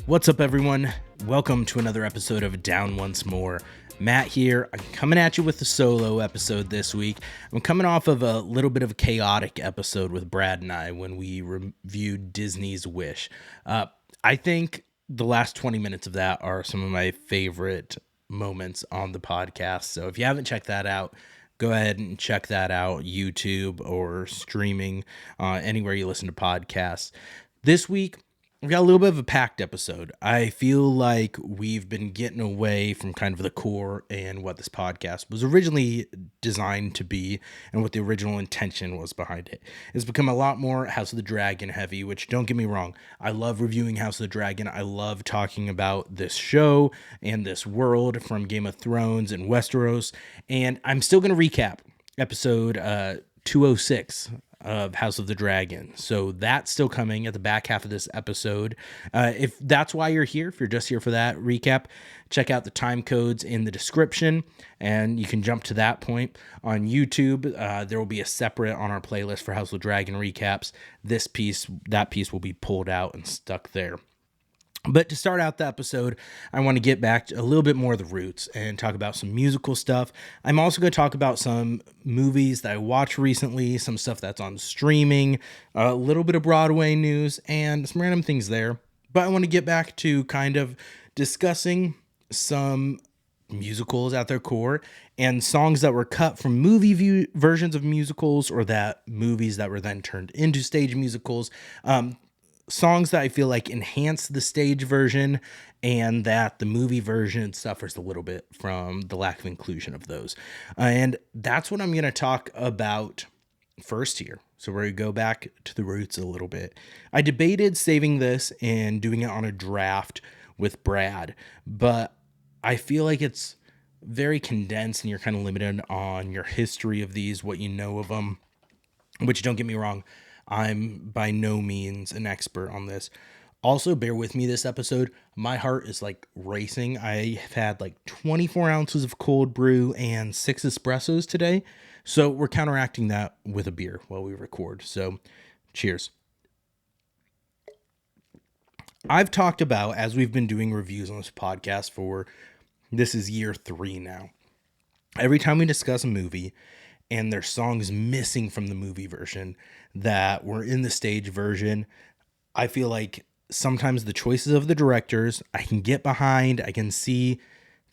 What's up, everyone? Welcome to another episode of Down Once More. Matt here. I'm coming at you with a solo episode this week. I'm coming off of a little bit of a chaotic episode with Brad and I when we reviewed Disney's Wish. I think the last 20 minutes of that are some of my favorite moments on the podcast. So if you haven't checked that out, go ahead and check that out, YouTube or streaming, anywhere you listen to podcasts. This week, we've got a little bit of a packed episode. I feel like we've been getting away from kind of the core and what this podcast was originally designed to be and what the original intention was behind it. It's become a lot more House of the Dragon heavy, which, don't get me wrong, I love reviewing House of the Dragon. I love talking about this show and this world from Game of Thrones and Westeros. And I'm still going to recap episode 206 of House of the Dragon. So that's still coming at the back half of this episode. If that's why you're here, if you're just here for that recap, check out the time codes in the description and you can jump to that point. On YouTube, there will be a separate on our playlist for House of the Dragon recaps. That piece will be pulled out and stuck there. But to start out the episode, I want to get back to a little bit more of the roots and talk about some musical stuff. I'm also going to talk about some movies that I watched recently, some stuff that's on streaming, a little bit of Broadway news, and some random things there. But I want to get back to kind of discussing some musicals at their core and songs that were cut from movie versions of musicals or that movies that were then turned into stage musicals. Songs that I feel like enhance the stage version and that the movie version suffers a little bit from the lack of inclusion of those. And that's what I'm going to talk about first here. So we're going to go back to the roots a little bit. I debated saving this and doing it on a draft with Brad, but I feel like it's very condensed and you're kind of limited on your history of these, what you know of them, which, don't get me wrong, I'm by no means an expert on this. Also, bear with me this episode. My heart is like racing. I have had like 24 ounces of cold brew and 6 espressos today. So we're counteracting that with a beer while we record. So cheers. I've talked about, as we've been doing reviews on this podcast this is year 3 now. Every time we discuss a movie and there's songs missing from the movie version that were in the stage version, I feel like sometimes the choices of the directors I can get behind. I can see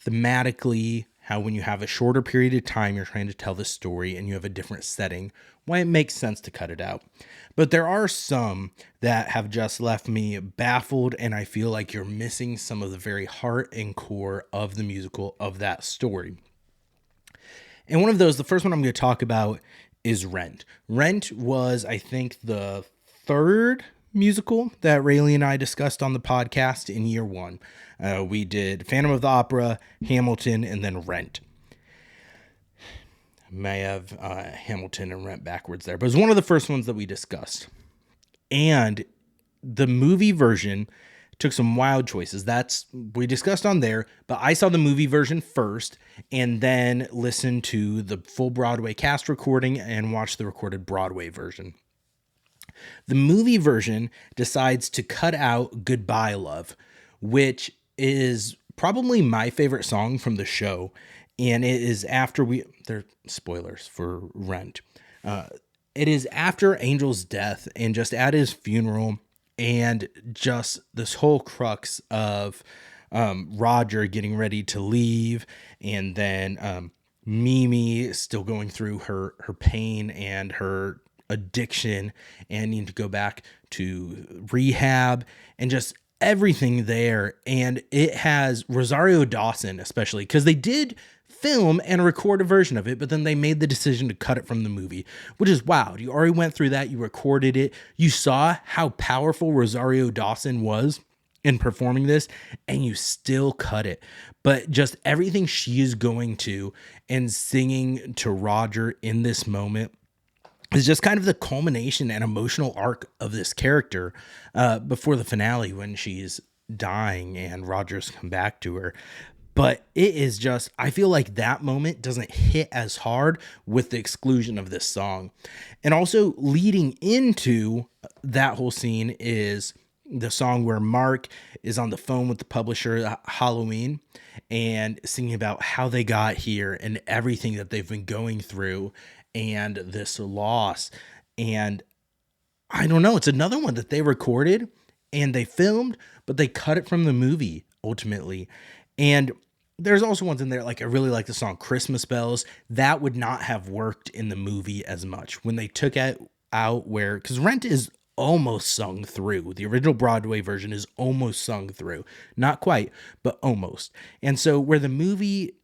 thematically how when you have a shorter period of time, you're trying to tell the story and you have a different setting, why it makes sense to cut it out. But there are some that have just left me baffled, and I feel like you're missing some of the very heart and core of the musical, of that story. And one of those, the first one I'm going to talk about is Rent. Rent was, I think, the third musical that Rayleigh and I discussed on the podcast in year 1. We did Phantom of the Opera, Hamilton, and then Rent. May have Hamilton and Rent backwards there, but it was one of the first ones that we discussed. And the movie version took some wild choices. We discussed on there, but I saw the movie version first and then listened to the full Broadway cast recording and watched the recorded Broadway version. The movie version decides to cut out Goodbye Love, which is probably my favorite song from the show. And it is after they're spoilers for Rent. It is after Angel's death and just at his funeral. And just this whole crux of Roger getting ready to leave, and then Mimi still going through her pain and her addiction and needing to go back to rehab, and just everything there. And it has Rosario Dawson, especially because they did film and record a version of it, but then they made the decision to cut it from the movie, which is wild. You already went through that. You recorded it. You saw how powerful Rosario Dawson was in performing this, and you still cut it. But just everything she is going to and singing to Roger in this moment is just kind of the culmination and emotional arc of this character before the finale when she's dying and Roger's come back to her. But it is just, I feel like that moment doesn't hit as hard with the exclusion of this song. And also leading into that whole scene is the song where Mark is on the phone with the publisher Halloween and singing about how they got here and everything that they've been going through and this loss. And I don't know, it's another one that they recorded and they filmed, but they cut it from the movie ultimately. And there's also ones in there, like I really like the song Christmas Bells. That would not have worked in the movie as much when they took it out where, because Rent is almost sung through. The original Broadway version is almost sung through. Not quite, but almost. And so where the movie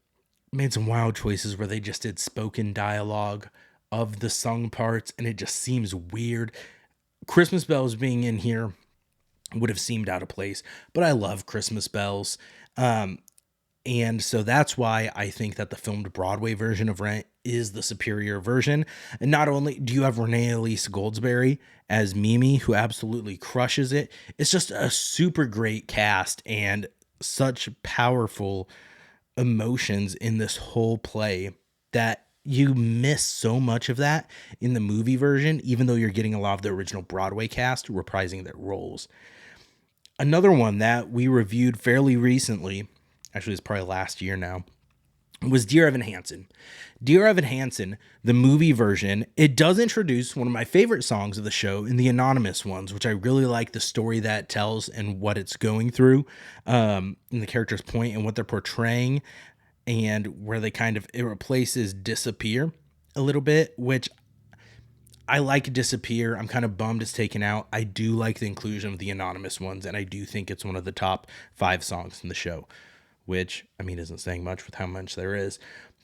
made some wild choices where they just did spoken dialogue of the sung parts, and it just seems weird. Christmas Bells being in here would have seemed out of place, but I love Christmas Bells. And so that's why I think that the filmed Broadway version of Rent is the superior version. And not only do you have Renee Elise Goldsberry as Mimi, who absolutely crushes it, it's just a super great cast and such powerful emotions in this whole play that you miss so much of that in the movie version, even though you're getting a lot of the original Broadway cast reprising their roles. Another one that we reviewed fairly recently, actually it's probably last year now, was Dear Evan Hansen. Dear Evan Hansen, the movie version, it does introduce one of my favorite songs of the show in the anonymous ones, which I really like the story that it tells and what it's going through, and the character's point and what they're portraying, and where they kind of, it replaces Disappear a little bit, which I like Disappear. I'm kind of bummed it's taken out. I do like the inclusion of the anonymous ones, and I do think it's one of the top 5 songs in the show, which, I mean, isn't saying much with how much there is.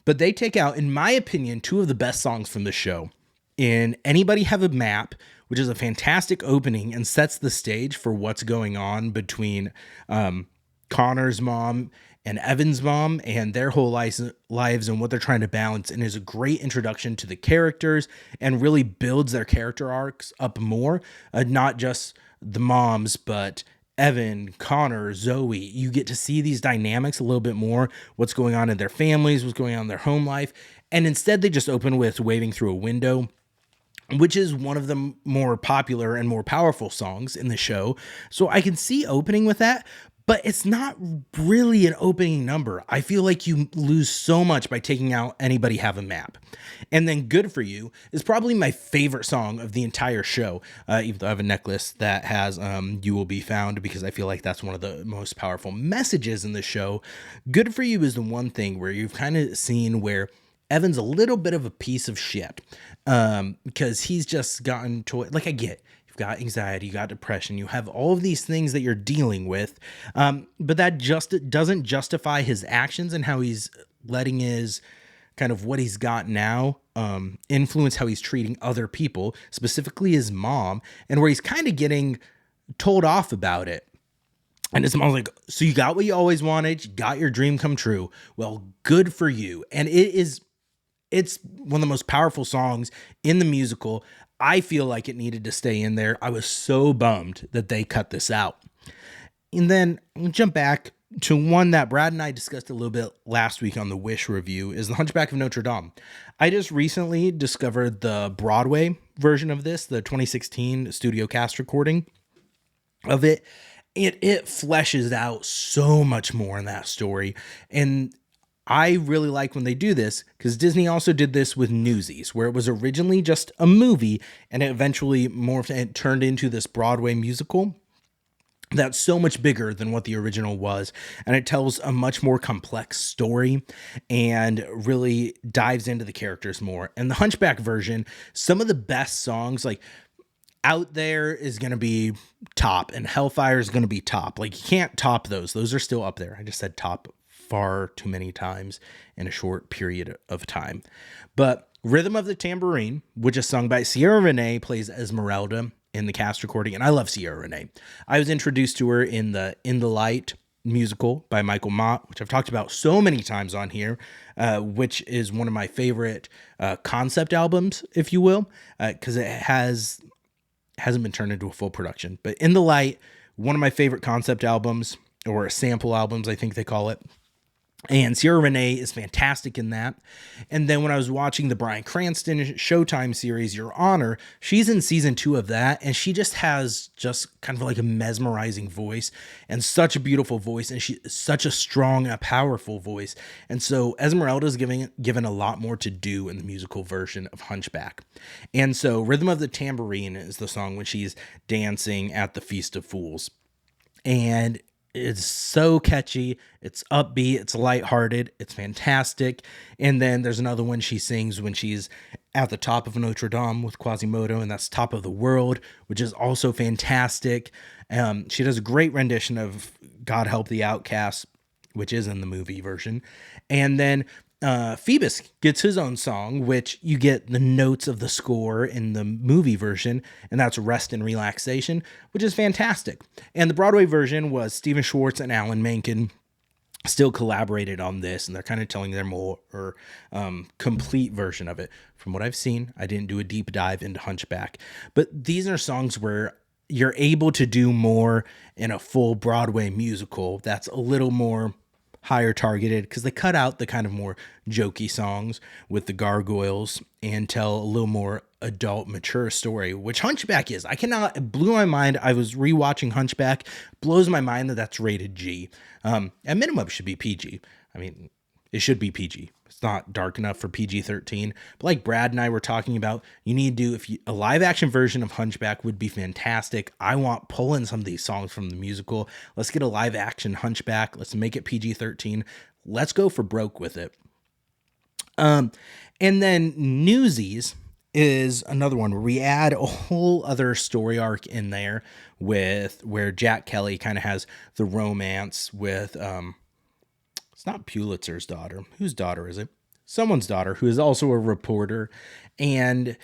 But they take out, in my opinion, 2 of the best songs from the show. In Anybody Have a Map, which is a fantastic opening and sets the stage for what's going on between Connor's mom and Evan's mom and their whole lives and what they're trying to balance, and is a great introduction to the characters and really builds their character arcs up more, not just the moms, but Evan, Connor, Zoe. You get to see these dynamics a little bit more, what's going on in their families, what's going on in their home life. And instead they just open with Waving Through a Window, which is one of the more popular and more powerful songs in the show. So I can see opening with that, but it's not really an opening number. I feel like you lose so much by taking out Anybody Have a Map. And then Good For You is probably my favorite song of the entire show, even though I have a necklace that has You Will Be Found, because I feel like that's one of the most powerful messages in the show. Good For You is the one thing where you've kind of seen where Evan's a little bit of a piece of shit, because he's just gotten to it. Like, I get, you've got anxiety, you got depression, you have all of these things that you're dealing with, but that just doesn't justify his actions and how he's letting his kind of what he's got now influence how he's treating other people, specifically his mom, and where he's kind of getting told off about it. And his mom's like, so you got what you always wanted, you got your dream come true, well, good for you. And it's one of the most powerful songs in the musical. I feel like it needed to stay in there. I was so bummed that they cut this out. And then we'll jump back to one that Brad and I discussed a little bit last week on the Wish review, is The Hunchback of Notre Dame. I just recently discovered the Broadway version of this, the 2016 studio cast recording of it. It fleshes out so much more in that story. And I really like when they do this, because Disney also did this with Newsies, where it was originally just a movie and it eventually morphed and turned into this Broadway musical that's so much bigger than what the original was. And it tells a much more complex story and really dives into the characters more. And the Hunchback version, some of the best songs, like Out There is going to be top, and Hellfire is going to be top. Like, you can't top those. Those are still up there. I just said top far too many times in a short period of time. But Rhythm of the Tambourine, which is sung by Sierra Renee, plays Esmeralda in the cast recording. And I love Sierra Renee. I was introduced to her in the Light musical by Michael Mott, which I've talked about so many times on here, which is one of my favorite concept albums, if you will, because it hasn't been turned into a full production. But In the Light, one of my favorite concept albums, or sample albums, I think they call it. And Sierra Renee is fantastic in that. And then when I was watching the Bryan Cranston Showtime series, Your Honor, she's in season 2 of that. And she just has just kind of like a mesmerizing voice and such a beautiful voice. And she's such a strong, powerful voice. And so Esmeralda is given a lot more to do in the musical version of Hunchback. And so Rhythm of the Tambourine is the song when she's dancing at the Feast of Fools. And it's so catchy, it's upbeat, it's lighthearted, it's fantastic. And then there's another one she sings when she's at the top of Notre Dame with Quasimodo, and that's Top of the World, which is also fantastic. She does a great rendition of God Help the Outcasts, which is in the movie version. And then Phoebus gets his own song, which you get the notes of the score in the movie version, and that's Rest and Relaxation, which is fantastic. And the Broadway version was Stephen Schwartz and Alan Menken still collaborated on this, and they're kind of telling their more complete version of it. From what I've seen, I didn't do a deep dive into Hunchback, but these are songs where you're able to do more in a full Broadway musical that's a little more higher targeted, because they cut out the kind of more jokey songs with the gargoyles and tell a little more adult mature story, which Hunchback is. It blew my mind. I was rewatching Hunchback, blows my mind that that's rated G. At minimum it should be PG. I mean, it should be PG. It's not dark enough for PG-13. But like Brad and I were talking about, you need to do, a live action version of Hunchback would be fantastic. I want pulling some of these songs from the musical. Let's get a live action Hunchback. Let's make it PG-13. Let's go for broke with it. And then Newsies is another one where we add a whole other story arc in there with where Jack Kelly kind of has the romance with it's not Pulitzer's daughter. Whose daughter is it? Someone's daughter, who is also a reporter. And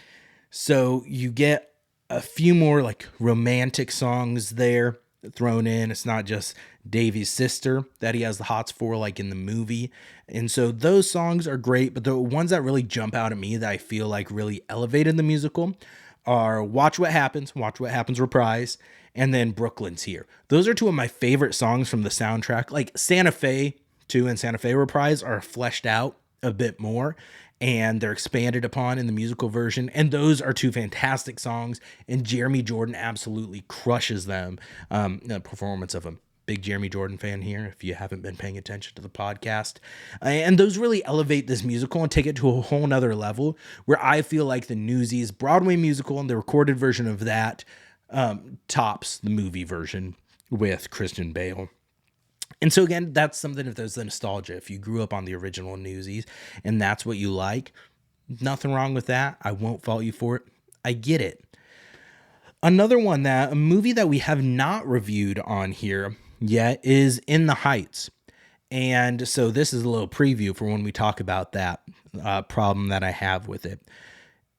so you get a few more like romantic songs there thrown in. It's not just Davy's sister that he has the hots for like in the movie. And so those songs are great, but the ones that really jump out at me that I feel like really elevated the musical are Watch What Happens Reprise, and then Brooklyn's Here. Those are two of my favorite songs from the soundtrack. Like Santa Fe 2 and Santa Fe Reprise are fleshed out a bit more, and they're expanded upon in the musical version. And those are two fantastic songs, and Jeremy Jordan absolutely crushes them. The performance of him. Big Jeremy Jordan fan here, if you haven't been paying attention to the podcast. And those really elevate this musical and take it to a whole nother level, where I feel like the Newsies Broadway musical and the recorded version of that tops the movie version with Christian Bale. And so again, that's something, if there's the nostalgia, if you grew up on the original Newsies and that's what you like, nothing wrong with that. I won't fault you for it. I get it. Another one, a movie that we have not reviewed on here yet is In the Heights. And so this is a little preview for when we talk about that problem that I have with it.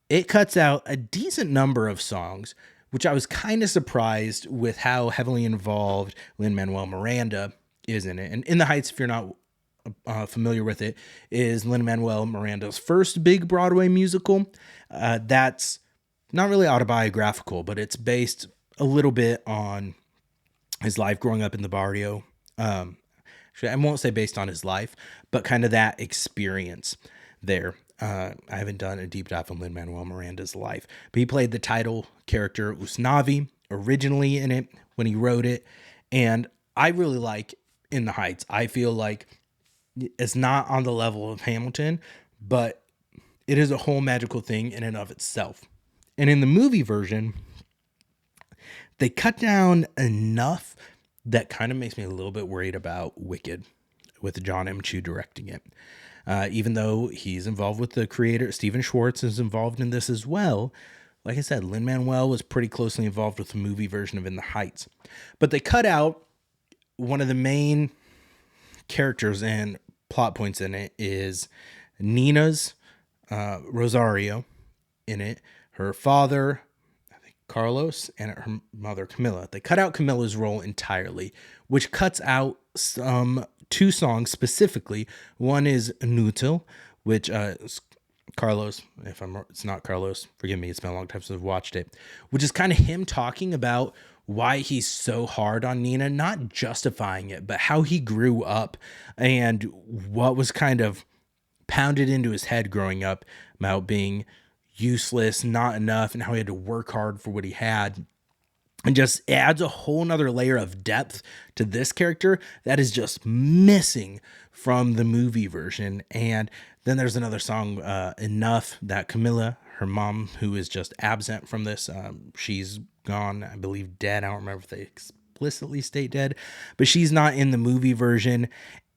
It cuts out a decent number of songs, which I was kind of surprised with how heavily involved Lin-Manuel Miranda is in it. And In the Heights, if you're not familiar with it, is Lin-Manuel Miranda's first big Broadway musical. That's not really autobiographical, but it's based a little bit on his life growing up in the barrio. Actually, I won't say based on his life, but kind of that experience there. I haven't done a deep dive on Lin-Manuel Miranda's life, but he played the title character Usnavi originally in it when he wrote it. And I really like In the Heights. I feel like it's not on the level of Hamilton, but it is a whole magical thing in and of itself. And in the movie version, they cut down enough that kind of makes me a little bit worried about Wicked with John M. Chu directing it. Even though he's involved with the creator, Stephen Schwartz is involved in this as well. Like I said, Lin-Manuel was pretty closely involved with the movie version of In the Heights. But they cut out one of the main characters and plot points in it is Nina's Rosario in it. Her father, I think Carlos, and her mother, Camilla. They cut out Camilla's role entirely, which cuts out some two songs specifically. One is Inutil, which is Carlos, it's not Carlos, forgive me, it's been a long time since I've watched it, which is kind of him talking about why he's so hard on Nina, not justifying it, but how he grew up and what was kind of pounded into his head growing up about being useless, not enough, and how he had to work hard for what he had. And just adds a whole nother layer of depth to this character that is just missing from the movie version. And then there's another song, Enough, that Camilla, her mom, who is just absent from this, she's gone, I believe dead. I don't remember if they explicitly state dead, but she's not in the movie version.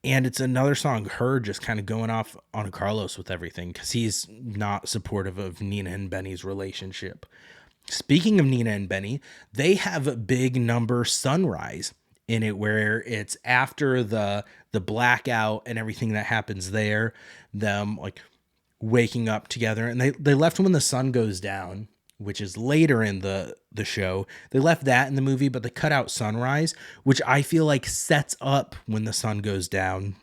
And it's another song, her just kind of going off on Carlos with everything because he's not supportive of Nina and Benny's relationship. Speaking of Nina and Benny, they have a big number, Sunrise, in it, where it's after the blackout and everything that happens there, them like waking up together, and they left when the sun goes down, which is later in the show. They left that in the movie, but they cut out Sunrise, which I feel like sets up when the sun goes down.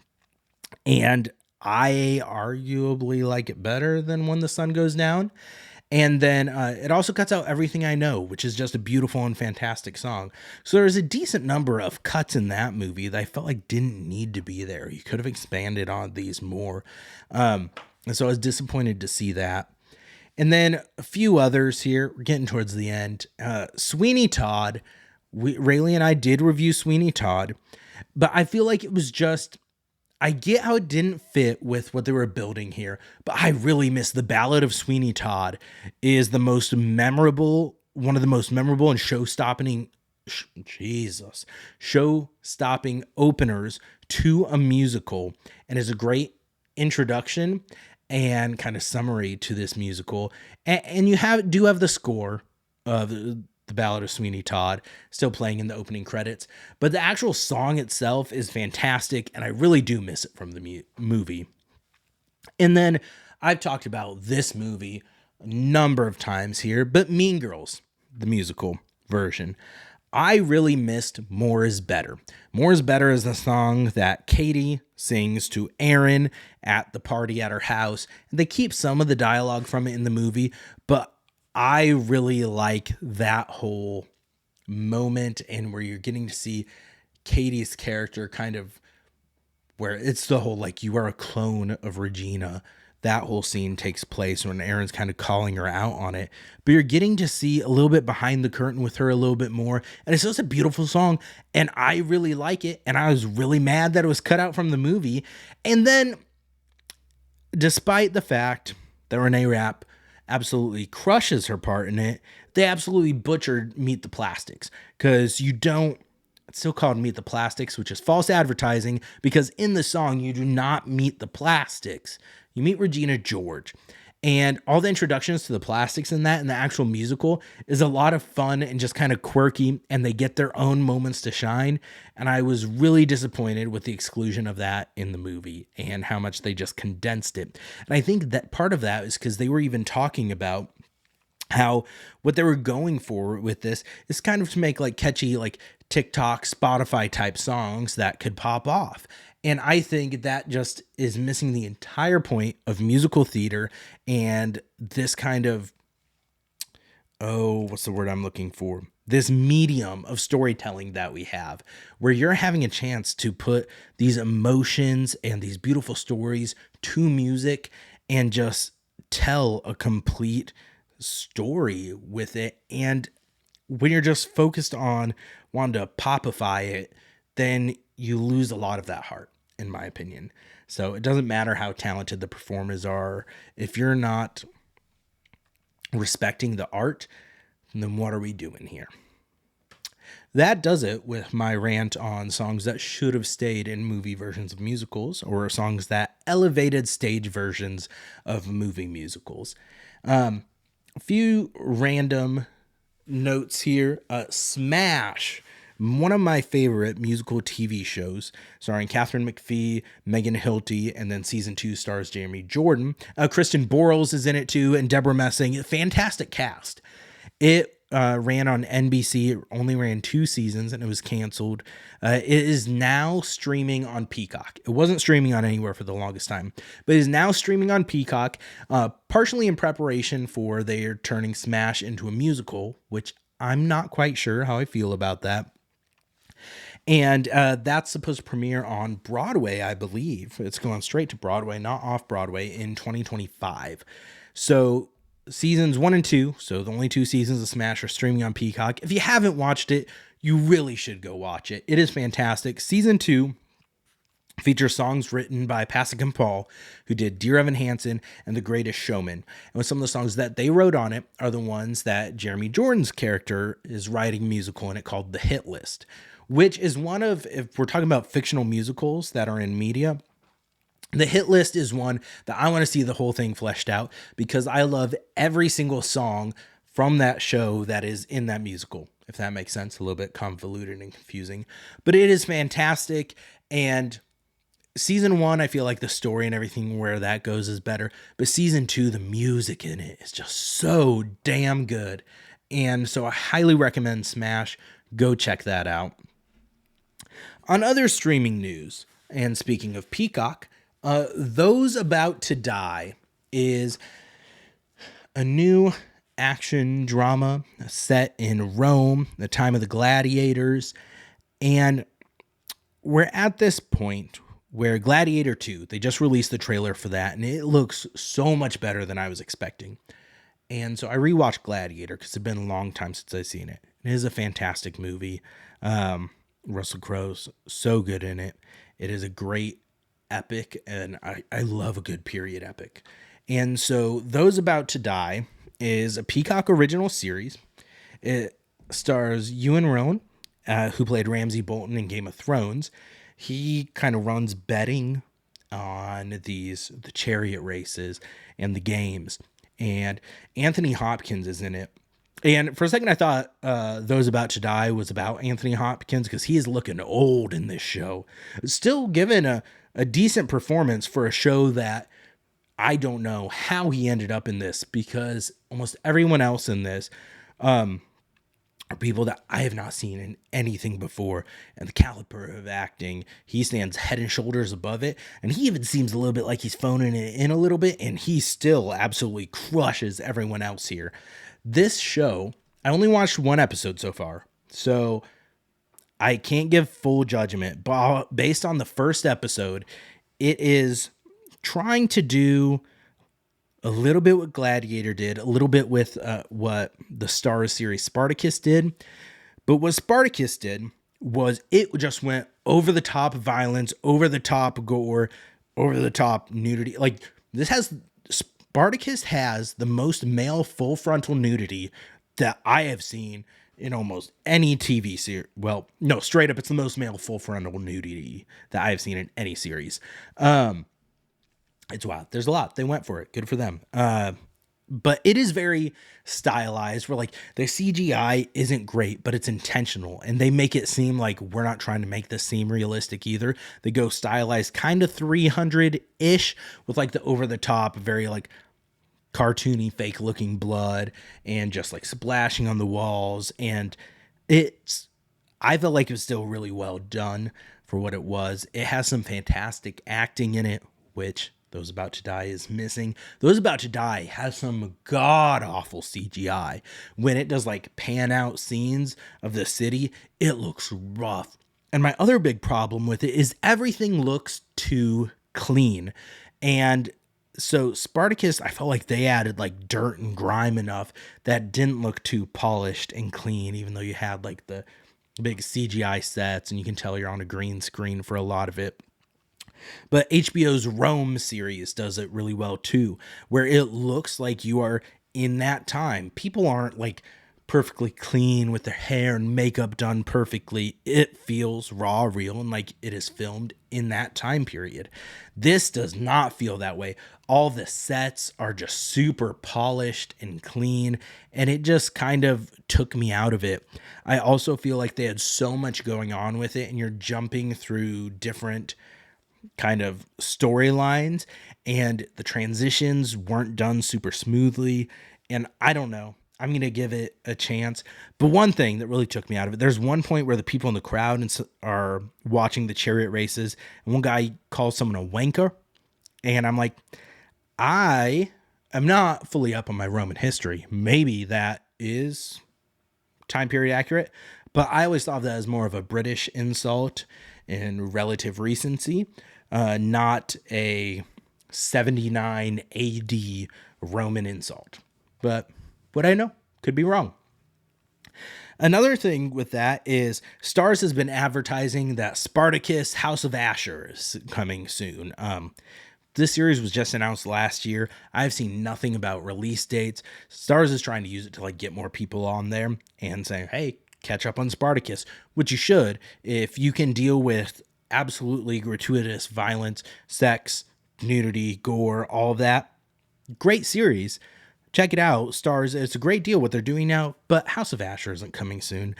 And I arguably like it better than when the sun goes down. And then it also cuts out Everything I Know, which is just a beautiful and fantastic song. So there's a decent number of cuts in that movie that I felt like didn't need to be there. You could have expanded on these more. And so I was disappointed to see that. And then a few others here. We're getting towards the end. Sweeney Todd. Rayleigh and I did review Sweeney Todd. But I feel like it was just... I get how it didn't fit with what they were building here, but I really miss the Ballad of Sweeney Todd is the most memorable, one of the most memorable and show-stopping openers to a musical, and is a great introduction and kind of summary to this musical. And you do have the score of the Ballad of Sweeney Todd still playing in the opening credits, but the actual song itself is fantastic, and I really do miss it from the movie. And then I've talked about this movie a number of times here, but Mean Girls, the musical version, I really missed More Is Better. More Is Better is the song that Katie sings to Aaron at the party at her house. They keep some of the dialogue from it in the movie, but I really like that whole moment, and where you're getting to see Katie's character kind of, where it's the whole, like, you are a clone of Regina. That whole scene takes place when Aaron's kind of calling her out on it, but you're getting to see a little bit behind the curtain with her a little bit more. And it's just a beautiful song, and I really like it. And I was really mad that it was cut out from the movie. And then, despite the fact that Renee Rapp absolutely crushes her part in it, they absolutely butchered Meet the Plastics, because it's still called Meet the Plastics, which is false advertising, because in the song you do not meet the Plastics, you meet Regina George. And all the introductions to the Plastics in that, and the actual musical, is a lot of fun and just kind of quirky, and they get their own moments to shine. And I was really disappointed with the exclusion of that in the movie and how much they just condensed it. And I think that part of that is because they were even talking about how what they were going for with this is kind of to make like catchy, like TikTok, Spotify type songs that could pop off. And I think that just is missing the entire point of musical theater and this kind of, what's the word I'm looking for? This medium of storytelling that we have, where you're having a chance to put these emotions and these beautiful stories to music and just tell a complete story with it. And when you're just focused on wanting to popify it, then you lose a lot of that heart, in my opinion. So it doesn't matter how talented the performers are. If you're not respecting the art, then what are we doing here? That does it with my rant on songs that should have stayed in movie versions of musicals, or songs that elevated stage versions of movie musicals. A few random notes here. Smash, one of my favorite musical TV shows, starring Catherine McPhee, Megan Hilty, and then season 2 stars Jeremy Jordan. Kristen Borles is in it too, and Deborah Messing. Fantastic cast. It ran on NBC. It only ran 2 seasons, and it was canceled. It is now streaming on Peacock. It wasn't streaming on anywhere for the longest time, but it is now streaming on Peacock, partially in preparation for their turning Smash into a musical, which I'm not quite sure how I feel about that. And that's supposed to premiere on Broadway, I believe. It's going straight to Broadway, not off Broadway, in 2025. So seasons 1 and 2, so the only 2 seasons of Smash are streaming on Peacock. If you haven't watched it, you really should go watch it. It is fantastic. Season 2 features songs written by Pasek and Paul, who did Dear Evan Hansen and The Greatest Showman. And some of the songs that they wrote on it are the ones that Jeremy Jordan's character is writing musical in it, called The Hit List, which is one of, if we're talking about fictional musicals that are in media, The Hit List is one that I want to see the whole thing fleshed out, because I love every single song from that show that is in that musical, if that makes sense. A little bit convoluted and confusing, but it is fantastic. And season 1, I feel like the story and everything where that goes is better, but season 2, the music in it is just so damn good. And so I highly recommend Smash. Go check that out. On other streaming news, and speaking of Peacock, Those About to Die is a new action drama set in Rome, the time of the gladiators. And we're at this point where Gladiator 2, they just released the trailer for that, and it looks so much better than I was expecting. And so I rewatched Gladiator because it's been a long time since I've seen it. It is a fantastic movie. Russell Crowe's so good in it. It is a great epic, and I love a good period epic. And so Those About to Die is a Peacock original series. It stars Ewan Rowan, who played Ramsay Bolton in Game of Thrones. He kind of runs betting on the chariot races and the games. And Anthony Hopkins is in it. And for a second, I thought Those About to Die was about Anthony Hopkins, because he is looking old in this show. Still given a decent performance for a show that I don't know how he ended up in this, because almost everyone else in this are people that I have not seen in anything before. And the caliber of acting, he stands head and shoulders above it. And he even seems a little bit like he's phoning it in a little bit, and he still absolutely crushes everyone else here. This show, I only watched 1 episode so far, so I can't give full judgment, but based on the first episode, it is trying to do a little bit what Gladiator did, a little bit with what the Star series Spartacus did. But what Spartacus did was it just went over the top violence, over the top gore, over the top nudity. Like, Spartacus has the most male full frontal nudity that I have seen in almost any TV series. Well, no, straight up, it's the most male full frontal nudity that I have seen in any series. It's wild. There's a lot. They went for it. Good for them. But it is very stylized, where like the CGI isn't great, but it's intentional. And they make it seem like we're not trying to make this seem realistic either. They go stylized kind of 300-ish with like the over the top, very like cartoony, fake looking blood and just like splashing on the walls. And I felt like it was still really well done for what it was. It has some fantastic acting in it, which Those About to Die is missing. Those About to Die has some god-awful CGI. When it does like pan out scenes of the city, it looks rough. And my other big problem with it is everything looks too clean. And so Spartacus, I felt like they added like dirt and grime enough that didn't look too polished and clean, even though you had like the big CGI sets and you can tell you're on a green screen for a lot of it. But HBO's Rome series does it really well too, where it looks like you are in that time. People aren't like perfectly clean with their hair and makeup done perfectly. It feels raw, real, and like it is filmed in that time period. This does not feel that way. All the sets are just super polished and clean, and it just kind of took me out of it. I also feel like they had so much going on with it, and you're jumping through different kind of storylines, and the transitions weren't done super smoothly. And I don't know. I'm going to give it a chance. But one thing that really took me out of it, there's one point where the people in the crowd are watching the chariot races, and one guy calls someone a wanker. And I'm like, I am not fully up on my Roman history. Maybe that is time period accurate, but I always thought of that as more of a British insult in relative recency, not a 79 AD Roman insult. But what I know could be wrong. Another thing with that is Starz has been advertising that Spartacus House of Asher is coming soon. This series was just announced last year. I've seen nothing about release dates. Starz is trying to use it to get more people on there and saying, hey, catch up on Spartacus, which you should if you can deal with absolutely gratuitous violence, sex, nudity, gore, all of that. Great series. Check it out. Starz, it's a great deal what they're doing now, but House of Asher isn't coming soon.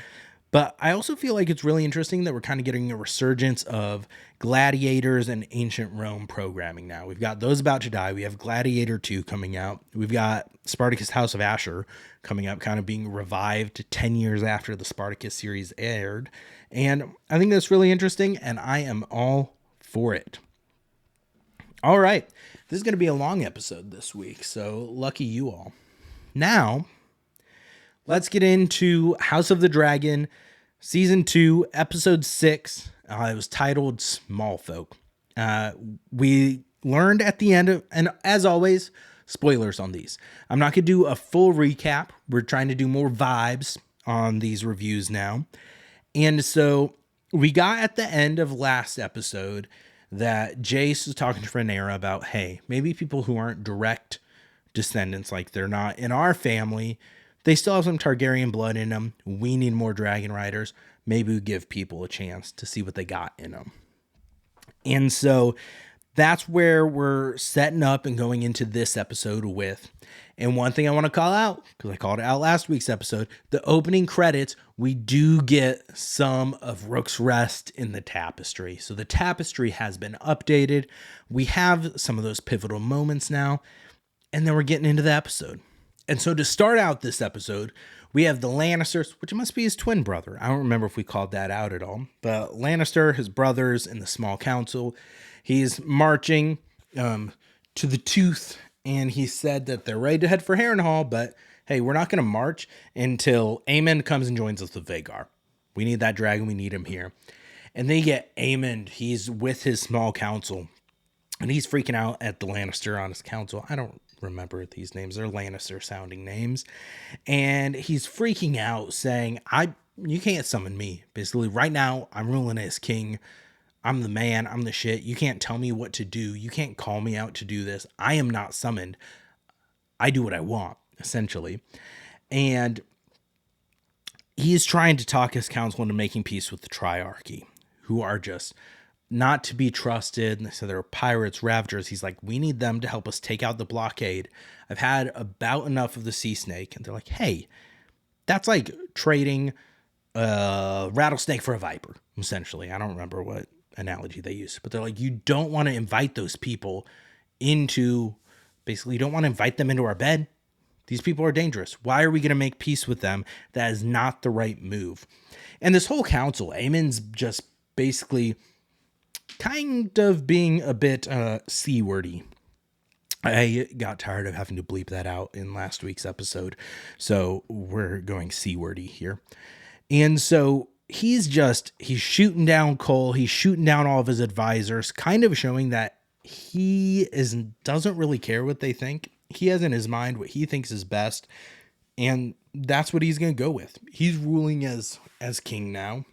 But I also feel like it's really interesting that we're kind of getting a resurgence of Gladiators and Ancient Rome programming now. We've got those about to die. We have Gladiator 2 coming out. We've got Spartacus House of Asher coming up, kind of being revived 10 years after the Spartacus series aired. And I think that's really interesting, and I am all for it. All right. This is going to be a long episode this week, so lucky you all. Now, let's get into House of the Dragon, Season 2, Episode 6. It was titled Smallfolk. We learned at the end of, and as always, spoilers on these. I'm not going to do a full recap. We're trying to do more vibes on these reviews now. And so we got at the end of last episode that Jace was talking to Rhaenyra about, hey, maybe people who aren't direct descendants, like they're not in our family, they still have some Targaryen blood in them. We need more dragon riders. Maybe we give people a chance to see what they got in them. And so that's where we're setting up and going into this episode with. And one thing I want to call out, because I called it out last week's episode, the opening credits, we do get some of Rook's Rest in the tapestry. So the tapestry has been updated. We have some of those pivotal moments now. And then we're getting into the episode. And so to start out this episode, we have the Lannisters, which must be his twin brother. I don't remember if we called that out at all. But Lannister, his brothers, and the small council. He's marching to the Tooth, and he said that they're ready to head for Harrenhal, but hey, we're not going to march until Aemond comes and joins us with Vhagar. We need that dragon. We need him here. And they get Aemond. He's with his small council, and he's freaking out at the Lannister on his council. I don't remember these names. They're Lannister sounding names. And he's freaking out saying, you can't summon me. Basically, right now, I'm ruling as king. I'm the man. I'm the shit. You can't tell me what to do. You can't call me out to do this. I am not summoned. I do what I want, essentially. And he's trying to talk his council into making peace with the Triarchy, who are just not to be trusted. And they said they're pirates, ravagers. He's like, we need them to help us take out the blockade. I've had about enough of the sea snake. And they're like, hey, that's like trading a rattlesnake for a viper, essentially. I don't remember what analogy they use, but they're like, you don't want to invite those people into, basically, you don't want to invite them into our bed. These people are dangerous. Why are we going to make peace with them? That is not the right move. And this whole council, Aemon's just basically kind of being a bit C-wordy. I got tired of having to bleep that out in last week's episode, so we're going C-wordy here. And so he's shooting down Cole. He's shooting down all of his advisors, kind of showing that he doesn't really care what they think. He has in his mind what he thinks is best, and that's what he's going to go with. He's ruling as king now.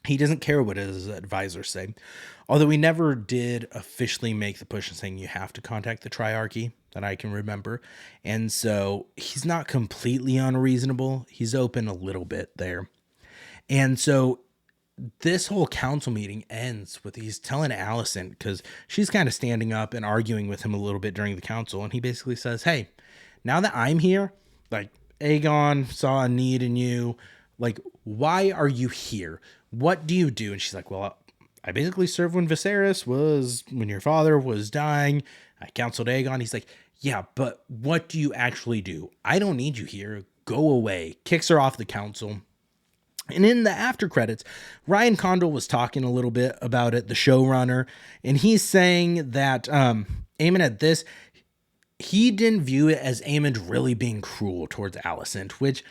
He doesn't care what his advisors say. Although he never did officially make the push in saying you have to contact the Triarchy, that I can remember. And so he's not completely unreasonable. He's open a little bit there. And so this whole council meeting ends with he's telling Alicent, because she's kind of standing up and arguing with him a little bit during the council. And he basically says, hey, now that I'm here, like Aegon saw a need in you, like, why are you here? What do you do? And she's like, well, I basically served when your father was dying. I counseled Aegon. He's like, yeah, but what do you actually do? I don't need you here. Go away. Kicks her off the council. And in the after credits, Ryan Condal was talking a little bit about it, the showrunner, and he's saying that Aemond at this, he didn't view it as Aemond really being cruel towards Alicent, which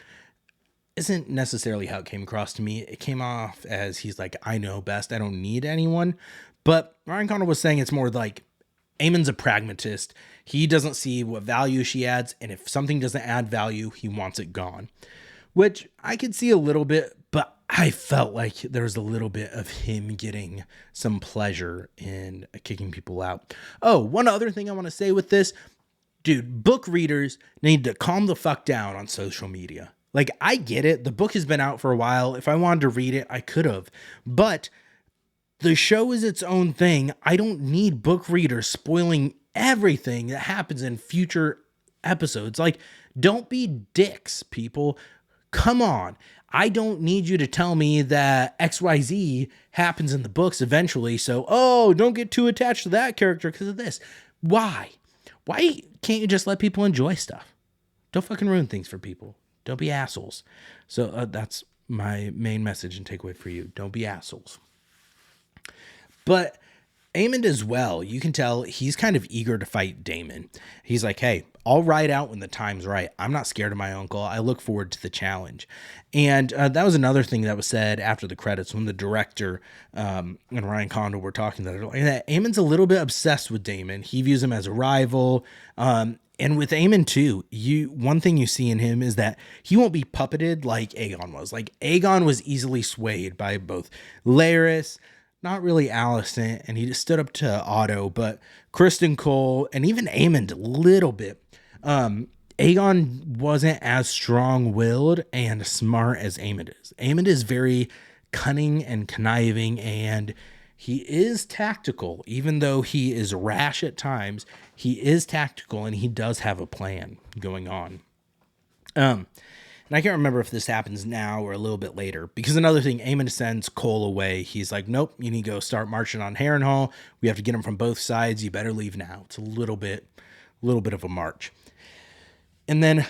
isn't necessarily how it came across to me. It came off as he's like, I know best. I don't need anyone. But Ryan Condal was saying it's more like Aemon's a pragmatist. He doesn't see what value she adds. And if something doesn't add value, he wants it gone, which I could see a little bit, but I felt like there was a little bit of him getting some pleasure in kicking people out. Oh, one other thing I want to say with this, dude, book readers need to calm the fuck down on social media. Like, I get it. The book has been out for a while. If I wanted to read it, I could have. But the show is its own thing. I don't need book readers spoiling everything that happens in future episodes. Like, don't be dicks, people. Come on. I don't need you to tell me that XYZ happens in the books eventually. So, oh, don't get too attached to that character because of this. Why? Why can't you just let people enjoy stuff? Don't fucking ruin things for people. Don't be assholes. So that's my main message and takeaway for you. Don't be assholes. But Aemond as well, you can tell he's kind of eager to fight Daemon. He's like, hey, I'll ride out when the time's right. I'm not scared of my uncle. I look forward to the challenge. And that was another thing that was said after the credits when the director and Ryan Condal were talking that Aemond's a little bit obsessed with Daemon. He views him as a rival. And with Aemon too, one thing you see in him is that he won't be puppeted like Aegon was. Like Aegon was easily swayed by both Larys, not really Alicent, and he just stood up to Otto, but Kristen Cole and even Aemond a little bit. Aegon wasn't as strong-willed and smart as Aemond is. Aemond is very cunning and conniving, and he is tactical. Even though he is rash at times, he is tactical, and he does have a plan going on. And I can't remember if this happens now or a little bit later, because another thing, Aemon sends Cole away. He's like, nope, you need to go start marching on Harrenhal. We have to get him from both sides. You better leave now. It's a little bit of a march. And then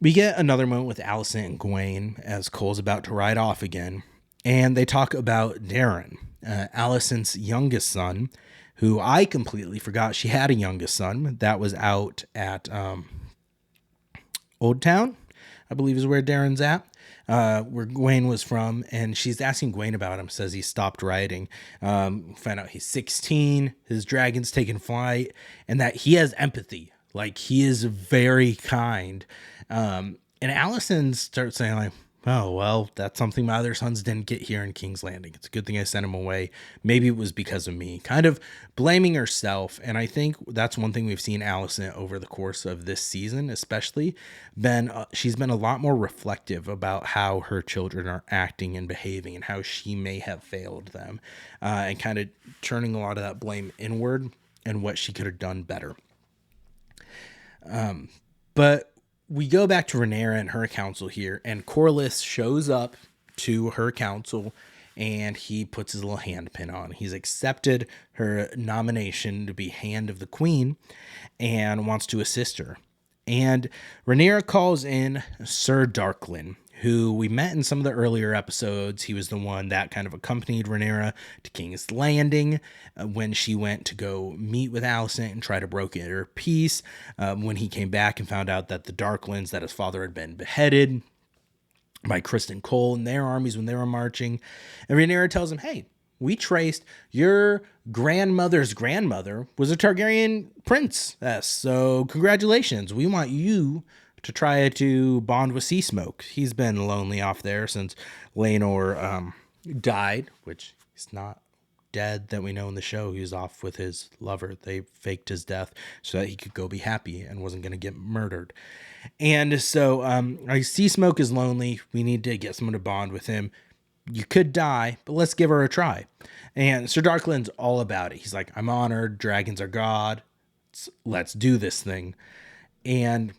we get another moment with Alicent and Gwaine as Cole's about to ride off again. And they talk about Darren, Alicent's youngest son, who I completely forgot she had a youngest son that was out at Old Town, I believe is where Darren's at, where Gwaine was from. And she's asking Gwaine about him, says he stopped riding. Find out he's 16, his dragon's taken flight, and that he has empathy. Like, he is very kind. And Alicent starts saying, like, oh, well, that's something my other sons didn't get here in King's Landing. It's a good thing I sent him away. Maybe it was because of me. Kind of blaming herself. And I think that's one thing we've seen Alicent over the course of this season, especially. She's been a lot more reflective about how her children are acting and behaving and how she may have failed them. And kind of turning a lot of that blame inward and what she could have done better. But we go back to Rhaenyra and her council here, and Corlys shows up to her council, and he puts his little handpin on. He's accepted her nomination to be Hand of the Queen and wants to assist her. And Rhaenyra calls in Sir Darklyn, who we met in some of the earlier episodes. He was the one that kind of accompanied Rhaenyra to King's Landing when she went to go meet with Alicent and try to broker her peace. When he came back and found out that the Darklyns, that his father had been beheaded by Kristen Cole and their armies when they were marching. And Rhaenyra tells him, hey, we traced your grandmother's grandmother was a Targaryen princess. So congratulations. We want you to try to bond with Sea Smoke. He's been lonely off there since Laenor died, which he's not dead that we know in the show. He was off with his lover. They faked his death so that he could go be happy and wasn't going to get murdered. And so Sea Smoke is lonely. We need to get someone to bond with him. You could die, but let's give her a try. And Sir Darklyn's all about it. He's like, I'm honored. Dragons are God. Let's do this thing. And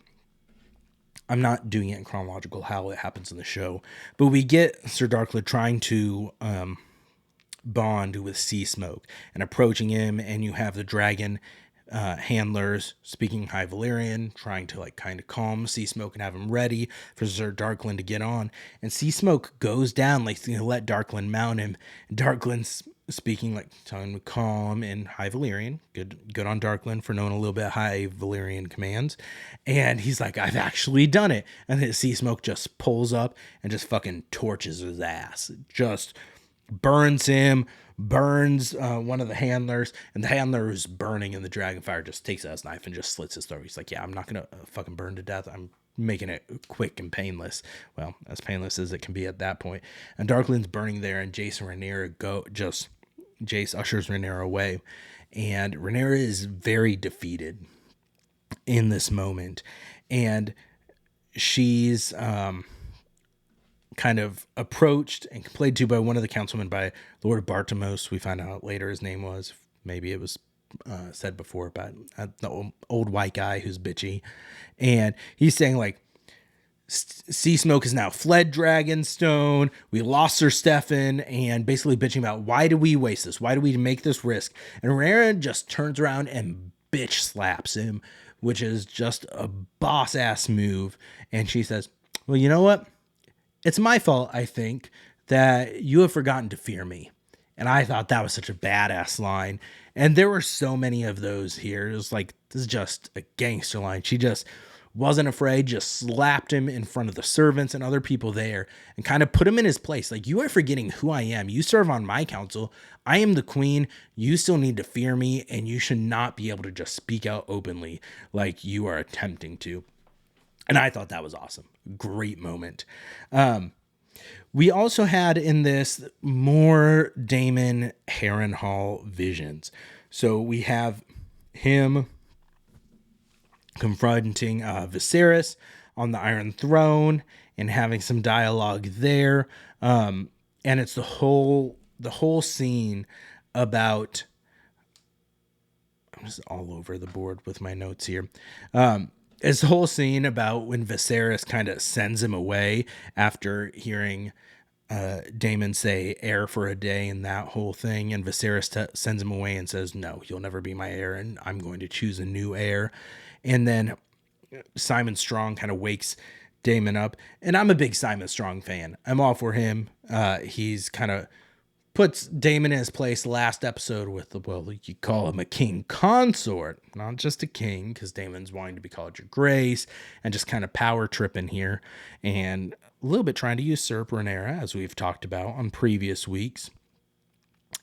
I'm not doing it in chronological how it happens in the show, but we get Sir Darklyn trying to bond with Sea Smoke and approaching him, and you have the dragon handlers speaking High Valyrian, trying to like kind of calm Sea Smoke and have him ready for Sir Darklyn to get on. And Sea Smoke goes down, like, let Darklyn mount him. Darklyn speaking, like telling him calm in High Valyrian. Good on Darkland for knowing a little bit of High Valyrian commands. And he's like, I've actually done it. And then Sea Smoke just pulls up and just fucking torches his ass. Just burns him, burns one of the handlers, and the handler who's burning in the Dragonfire just takes out his knife and just slits his throat. He's like, yeah, I'm not gonna fucking burn to death. I'm making it quick and painless. Well, as painless as it can be at that point. And Darkland's burning there, and Jace and Rhaenyra Jace ushers Rhaenyra away, and Rhaenyra is very defeated in this moment, and she's kind of approached and played to by one of the councilmen, by Lord Bartimos. We find out later his name was, maybe it was said before, but the old white guy who's bitchy, and he's saying like, Sea Smoke has now fled Dragonstone. We lost Sir Stefan, and basically bitching about, why do we waste this? Why do we make this risk? And Rhaenyra just turns around and bitch slaps him, which is just a boss ass move. And she says, well, you know what? It's my fault, I think, that you have forgotten to fear me. And I thought that was such a badass line. And there were so many of those here. It was like, this is just a gangster line. She just wasn't afraid, just slapped him in front of the servants and other people there and kind of put him in his place. Like, you are forgetting who I am. You serve on my council. I am the queen. You still need to fear me, and you should not be able to just speak out openly like you are attempting to. And I thought that was awesome. Great moment. We also had in this more Daemon Harrenhal visions. So we have him confronting Viserys on the Iron Throne and having some dialogue there. And it's the whole scene about, I'm just all over the board with my notes here. It's the whole scene about when Viserys kind of sends him away after hearing Daemon say heir for a day and that whole thing. And Viserys sends him away and says, no, you'll never be my heir, and I'm going to choose a new heir. And then Simon Strong kind of wakes Daemon up. And I'm a big Simon Strong fan. I'm all for him. He's kind of puts Daemon in his place last episode with, well, you call him a king consort, not just a king, because Daemon's wanting to be called your grace and just kind of power tripping here and a little bit trying to usurp Rhaenyra, as we've talked about on previous weeks.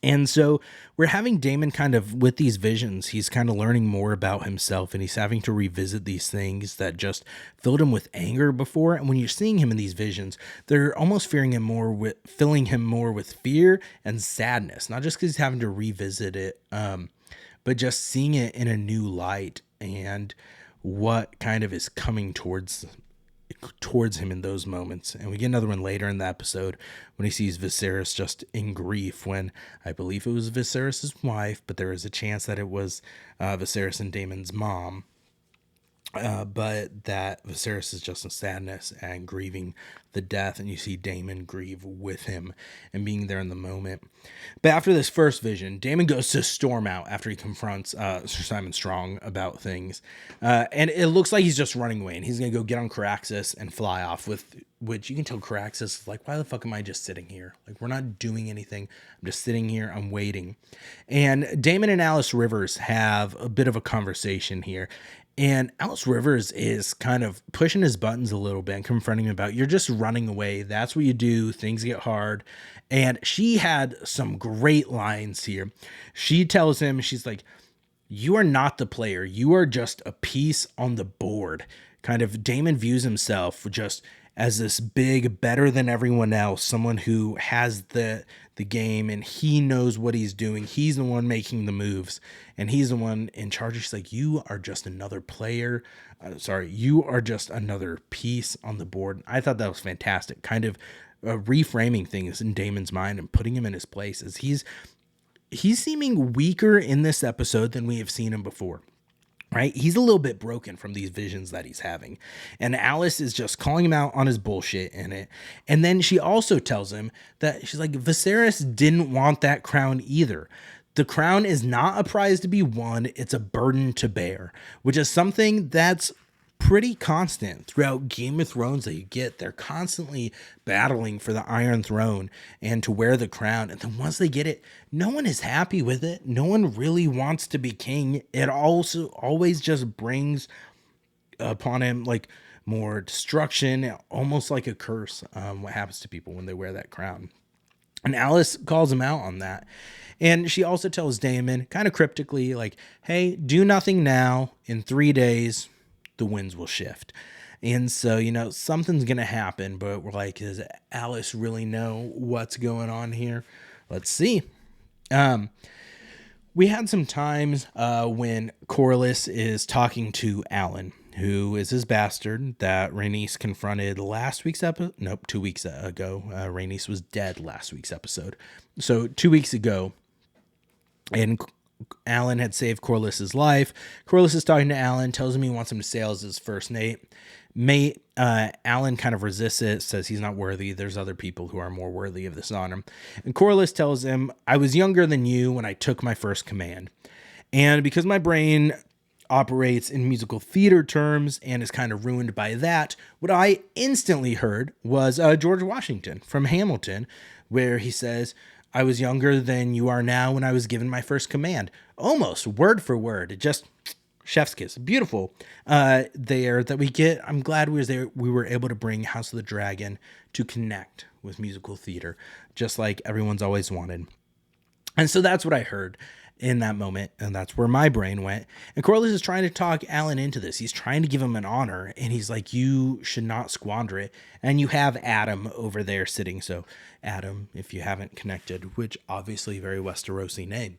And so we're having Daemon kind of with these visions, he's kind of learning more about himself, and he's having to revisit these things that just filled him with anger before. And when you're seeing him in these visions, they're almost filling him more with fear and sadness, not just because he's having to revisit it, but just seeing it in a new light and what kind of is coming towards him in those moments. And we get another one later in the episode when he sees Viserys just in grief, when I believe it was Viserys' wife, but there is a chance that it was Viserys and Daemon's mom. But that Viserys is just in sadness and grieving the death, and you see Daemon grieve with him and being there in the moment. But after this first vision, Daemon goes to storm out after he confronts Sir Simon Strong about things. And it looks like he's just running away, and he's going to go get on Caraxes and fly off, with which you can tell Caraxes is like, why the fuck am I just sitting here? Like, we're not doing anything. I'm just sitting here. I'm waiting. And Daemon and Alice Rivers have a bit of a conversation here. And Alice Rivers is kind of pushing his buttons a little bit and confronting him about, you're just running away. That's what you do. Things get hard. And she had some great lines here. She tells him, she's like, you are not the player. You are just a piece on the board. Kind of Daemon views himself just as this big, better than everyone else, someone who has the game and he knows what he's doing. He's the one making the moves and he's the one in charge. She's like, you are just another player. You are just another piece on the board. I thought that was fantastic. Kind of reframing things in Daemon's mind and putting him in his place, as he's seeming weaker in this episode than we have seen him before. Right? He's a little bit broken from these visions that he's having. And Alice is just calling him out on his bullshit in it. And then she also tells him that she's like, Viserys didn't want that crown either. The crown is not a prize to be won. It's a burden to bear, which is something that's pretty constant throughout Game of Thrones that you get. They're constantly battling for the Iron Throne and to wear the crown. And then once they get it, no one is happy with it. No one really wants to be king. It also always just brings upon him like more destruction, almost like a curse. What happens to people when they wear that crown? And Alice calls him out on that. And she also tells Damon kind of cryptically, like, hey, do nothing now. In 3 days, the winds will shift. And so, something's going to happen. But we're like, does Alice really know what's going on here? Let's see. We had some times when Corlys is talking to Alan, who is his bastard that Rhaenys confronted last week's episode. Nope, 2 weeks ago. Rhaenys was dead last week's episode. So 2 weeks ago, and Alan had saved Corlys's life. Corlys is talking to Alan, tells him he wants him to sail as his first mate. Alan kind of resists it, says he's not worthy. There's other people who are more worthy of this honor. And Corlys tells him, I was younger than you when I took my first command. And because my brain operates in musical theater terms and is kind of ruined by that, what I instantly heard was George Washington from Hamilton, where he says, I was younger than you are now when I was given my first command. Almost word for word. It just chef's kiss. Beautiful there that we get. I'm glad we were able to bring House of the Dragon to connect with musical theater, just like everyone's always wanted. And so that's what I heard in that moment, and that's where my brain went. And Corlys is trying to talk Alan into this. He's trying to give him an honor, and he's like, you should not squander it. And you have Adam over there sitting. So Adam, if you haven't connected, which obviously very Westerosi name,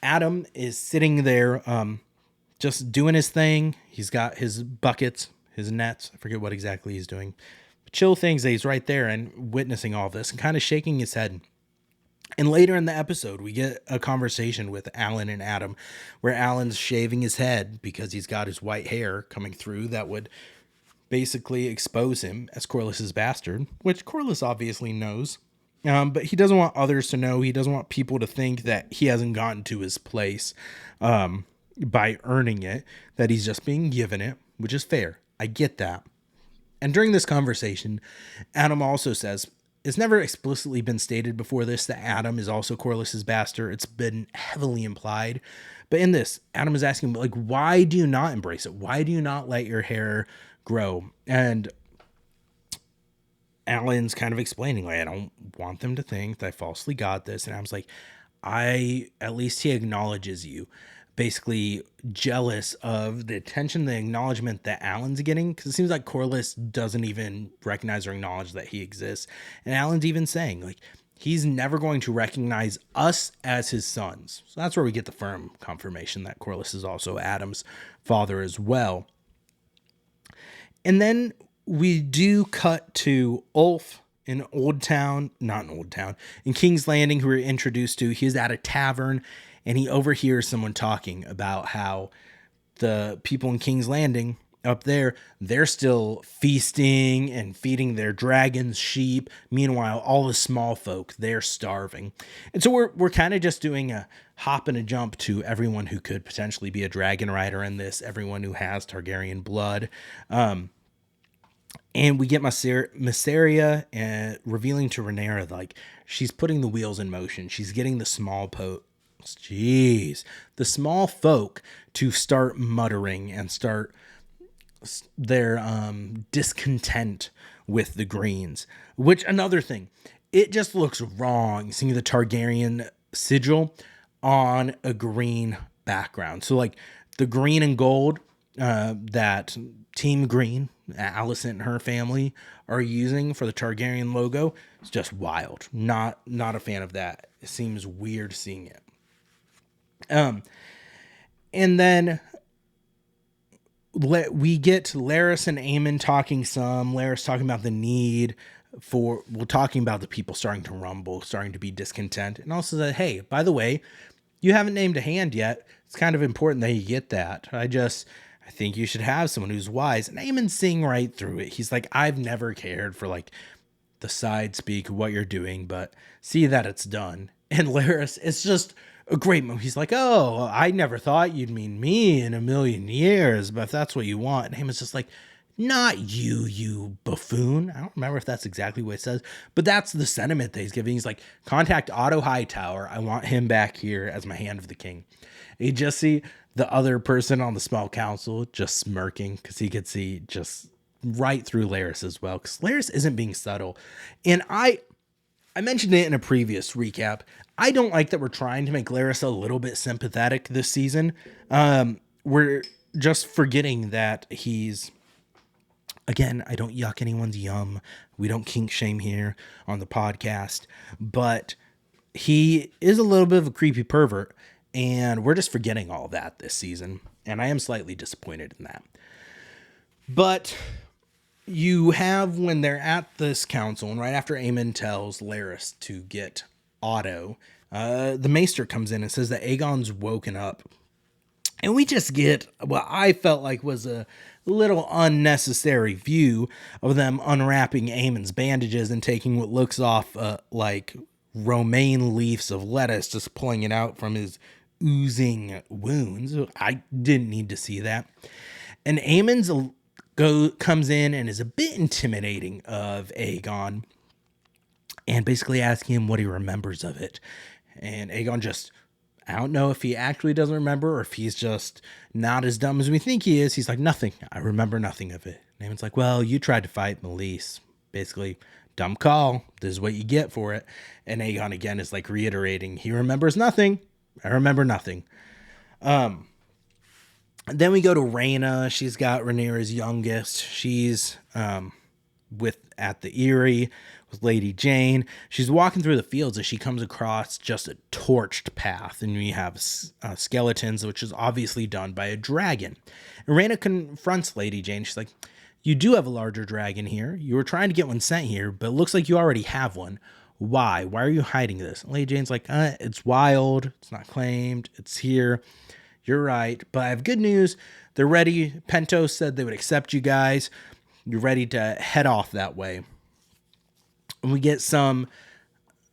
Adam is sitting there just doing his thing. He's got his buckets, his nets. I forget what exactly he's doing. Chill things. He's right there and witnessing all this and kind of shaking his head. And later in the episode, we get a conversation with Alan and Adam where Alan's shaving his head because he's got his white hair coming through that would basically expose him as Corlys's bastard, which Corlys obviously knows. But he doesn't want others to know. He doesn't want people to think that he hasn't gotten to his place by earning it, that he's just being given it, which is fair. I get that. And during this conversation, Adam also says, it's never explicitly been stated before this that Adam is also Corlys's bastard. It's been heavily implied. But in this, Adam is asking, like, why do you not embrace it? Why do you not let your hair grow? And Alan's kind of explaining, like, I don't want them to think that I falsely got this. And Adam's like, at least he acknowledges you. Basically jealous of the attention, the acknowledgement that Alan's getting, because it seems like Corlys doesn't even recognize or acknowledge that he exists. And Alan's even saying, like, he's never going to recognize us as his sons. So that's where we get the firm confirmation that Corlys is also Adam's father as well. And then we do cut to Ulf in in King's Landing, who we're introduced to. He's at a tavern, and he overhears someone talking about how the people in King's Landing up there, they're still feasting and feeding their dragons, sheep. Meanwhile, all the small folk, they're starving. And so we're kind of just doing a hop and a jump to everyone who could potentially be a dragon rider in this, everyone who has Targaryen blood. And we get Mysaria revealing to Rhaenyra, like, she's putting the wheels in motion. She's getting the small folk to start muttering and start their discontent with the Greens. Which, another thing, it just looks wrong seeing the Targaryen sigil on a green background. So, like, the green and gold that Team Green, Alicent and her family, are using for the Targaryen logo, is just wild. Not a fan of that. It seems weird seeing it. And then we get Larys and Aemon talking some. Larys talking about the need talking about the people starting to rumble, starting to be discontent, and also said, hey, by the way, you haven't named a hand yet. It's kind of important that you get that. I think you should have someone who's wise. And Aemon's seeing right through it. He's like, I've never cared for, like, the side speak of what you're doing, but see that it's done. And Larys is just a great moment. He's like, oh, I never thought you'd mean me in a million years, but if that's what you want. And Haman's just like, not you, you buffoon. I don't remember if that's exactly what it says, but that's the sentiment that he's giving. He's like, contact Otto Hightower. I want him back here as my hand of the king. And you just see the other person on the small council just smirking because he could see just right through Laris as well, because Laris isn't being subtle. And I mentioned it in a previous recap. I don't like that we're trying to make Laris a little bit sympathetic this season. We're just forgetting that he's, again, I don't yuck anyone's yum. We don't kink shame here on the podcast, but he is a little bit of a creepy pervert, and we're just forgetting all that this season. And I am slightly disappointed in that. But you have, when they're at this council, and right after Aemon tells Laris to get Otto, the Maester comes in and says that Aegon's woken up. And we just get what I felt like was a little unnecessary view of them unwrapping Aemon's bandages and taking what looks off like romaine leaves of lettuce, just pulling it out from his oozing wounds. I didn't need to see that. And Aemon's comes in and is a bit intimidating of Aegon and basically asking him what he remembers of it. And Aegon just, I don't know if he actually doesn't remember or if he's just not as dumb as we think he is. He's like, nothing. I remember nothing of it. And Aemon's like, well, you tried to fight Meleese. Basically, dumb call. This is what you get for it. And Aegon again is like reiterating, he remembers nothing. I remember nothing. Then we go to Rhaena. She's got Rhaenyra's youngest. She's at the Eyrie with Lady Jane. She's walking through the fields as she comes across just a torched path. And we have skeletons, which is obviously done by a dragon. And Rhaena confronts Lady Jane. She's like, you do have a larger dragon here. You were trying to get one sent here, but it looks like you already have one. Why? Why are you hiding this? And Lady Jane's like, it's wild. It's not claimed. It's here. You're right, but I have good news. They're ready. Pentos said they would accept you guys. You're ready to head off that way. And we get some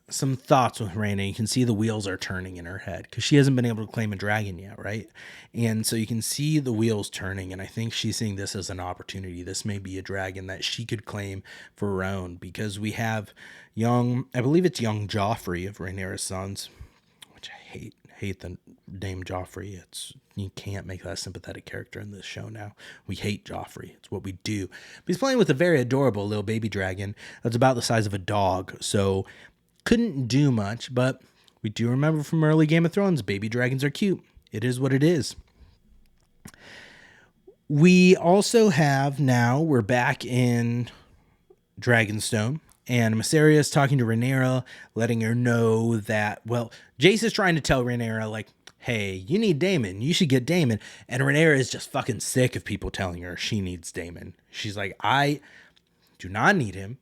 thoughts with Rhaena. You can see the wheels are turning in her head because she hasn't been able to claim a dragon yet, right? And so you can see the wheels turning, and I think she's seeing this as an opportunity. This may be a dragon that she could claim for her own, because we have I believe it's young Joffrey of Rhaenyra's sons, which I hate the name Joffrey. You can't make that a sympathetic character in this show now. We hate Joffrey. It's what we do. But he's playing with a very adorable little baby dragon that's about the size of a dog, so couldn't do much, but we do remember from early Game of Thrones, baby dragons are cute. It is what it is. We also have now, we're back in Dragonstone, and Mysaria is talking to Rhaenyra, letting her know that, well, Jace is trying to tell Rhaenyra, like, hey, you need Daemon. You should get Daemon. And Rhaenyra is just fucking sick of people telling her she needs Daemon. She's like, I do not need him.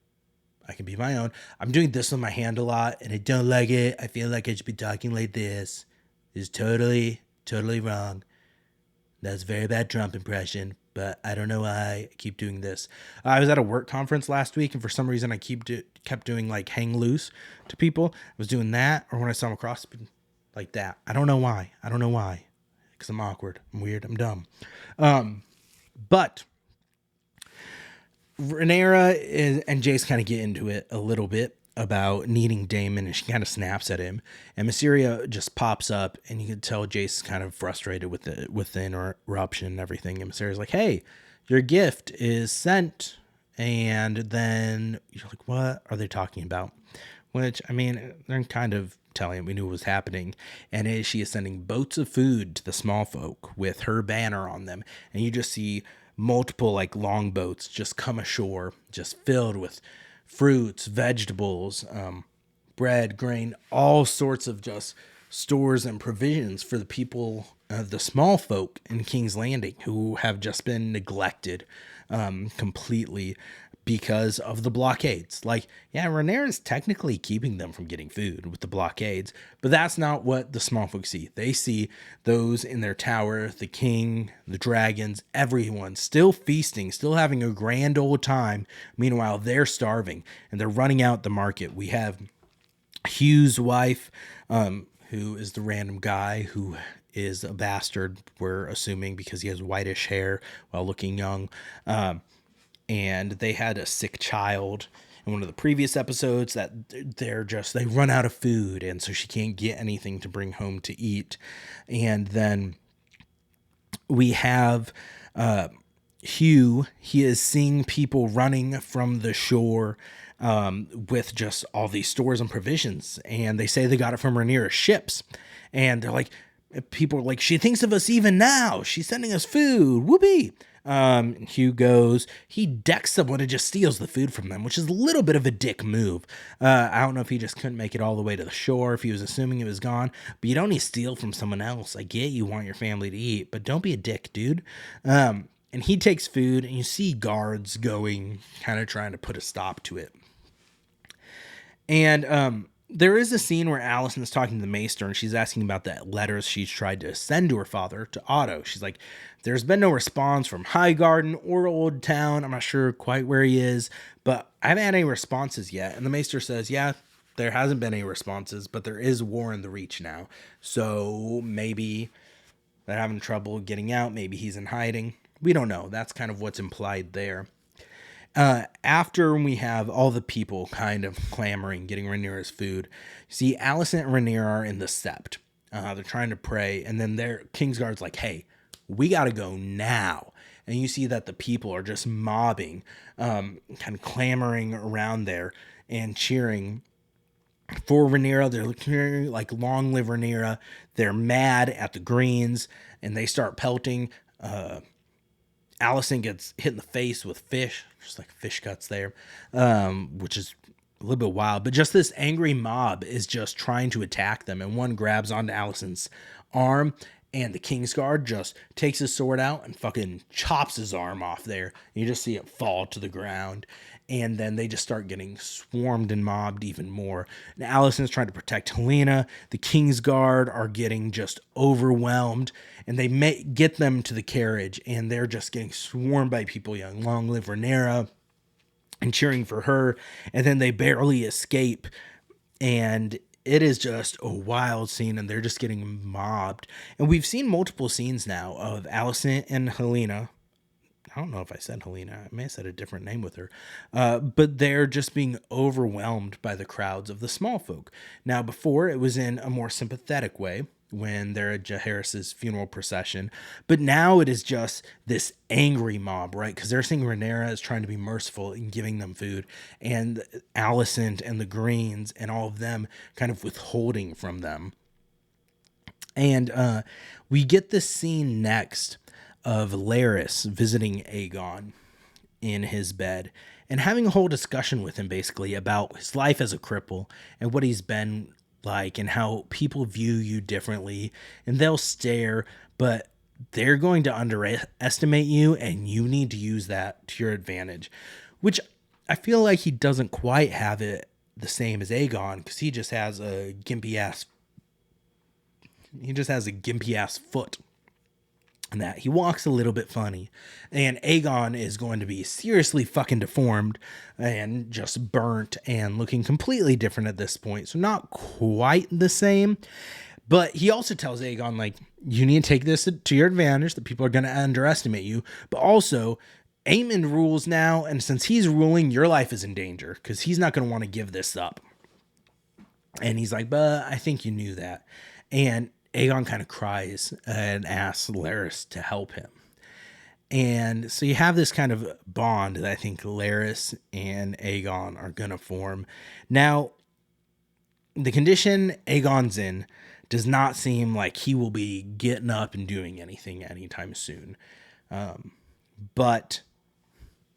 I can be my own. I'm doing this with my hand a lot, and I don't like it. I feel like I should be talking like this. This is totally, totally wrong. That's a very bad Trump impression, but I don't know why I keep doing this. I was at a work conference last week, and for some reason I kept doing like hang loose to people. I was doing that, or when I saw them across, like that. I don't know why. Because I'm awkward. I'm weird. I'm dumb. But Rhaenyra and Jace kind of get into it a little bit about needing Daemon, and she kind of snaps at him. And Mysaria just pops up, and you can tell Jace is kind of frustrated with the interruption and everything. And Mysaria's like, hey, your gift is sent. And then you're like, what are they talking about? Which, I mean, they're kind of telling him we knew what was happening. And she is sending boats of food to the Smallfolk with her banner on them. And you just see multiple like longboats just come ashore, just filled with fruits, vegetables, bread, grain, all sorts of just stores and provisions for the people, the small folk in King's Landing, who have just been neglected completely because of the blockades. Like, yeah, Rhaenyra's technically keeping them from getting food with the blockades, but that's not what the small folk see. They see those in their tower, the king, the dragons, everyone still feasting, still having a grand old time. Meanwhile, they're starving and they're running out the market. We have Hugh's wife, who is the random guy who is a bastard, we're assuming, because he has whitish hair while looking young. And they had a sick child in one of the previous episodes that they run out of food, and so she can't get anything to bring home to eat. And then we have Hugh. He is seeing people running from the shore with just all these stores and provisions, and they say they got it from Rhaenyra's ships, and they're like, people are like, she thinks of us even now. She's sending us food. Whoopee. Hugh goes, he decks someone and just steals the food from them, which is a little bit of a dick move. I don't know if he just couldn't make it all the way to the shore, if he was assuming it was gone, but you don't need to steal from someone else. I get you want your family to eat, but don't be a dick, dude. And he takes food, and you see guards going, kind of trying to put a stop to it. And there is a scene where Allison is talking to the maester, and she's asking about the letters she's tried to send to her father, to Otto. She's like, there's been no response from Highgarden or Old Town. I'm not sure quite where he is, but I haven't had any responses yet. And the maester says, yeah, there hasn't been any responses, but there is war in the Reach now. So maybe they're having trouble getting out. Maybe he's in hiding. We don't know. That's kind of what's implied there. After we have all the people kind of clamoring, getting Rhaenyra's food, you see Alicent and Rhaenyra are in the Sept. They're trying to pray, and then their Kingsguard's like, hey, we gotta go now. And you see that the people are just mobbing, kind of clamoring around there and cheering for Rhaenyra. They're looking like, long live Rhaenyra. They're mad at the Greens, and they start pelting. Alicent gets hit in the face with fish, just like fish guts there, which is a little bit wild. But just this angry mob is just trying to attack them, and one grabs onto Alicent's arm, and the Kingsguard just takes his sword out and fucking chops his arm off there. You just see it fall to the ground, and then they just start getting swarmed and mobbed even more. And Alicent's trying to protect Helena. The Kingsguard are getting just overwhelmed, and they get them to the carriage, and they're just getting swarmed by people yelling, long live Rhaenyra, and cheering for her. And then they barely escape, and it is just a wild scene, and they're just getting mobbed. And we've seen multiple scenes now of Alicent and Helena. I don't know if I said Helena. I may have said a different name with her. But they're just being overwhelmed by the crowds of the Smallfolk. Now, before, it was in a more sympathetic way when they're at Jaehaerys' funeral procession. But now it is just this angry mob, right? Because they're seeing Rhaenyra is trying to be merciful in giving them food, and Alicent and the Greens and all of them kind of withholding from them. And we get this scene next of Larys visiting Aegon in his bed and having a whole discussion with him, basically, about his life as a cripple and what he's been like and how people view you differently, and they'll stare, but they're going to underestimate you, and you need to use that to your advantage, which I feel like he doesn't quite have it the same as Aegon, because he just has a gimpy ass foot. And that he walks a little bit funny, and Aegon is going to be seriously fucking deformed and just burnt and looking completely different at this point. So not quite the same, but he also tells Aegon, like, you need to take this to your advantage, that people are going to underestimate you, but also Aemond rules now, and since he's ruling, your life is in danger because he's not going to want to give this up. And he's like, but I think you knew that. And Aegon kind of cries and asks Larys to help him. And so you have this kind of bond that I think Larys and Aegon are going to form. Now, the condition Aegon's in does not seem like he will be getting up and doing anything anytime soon. But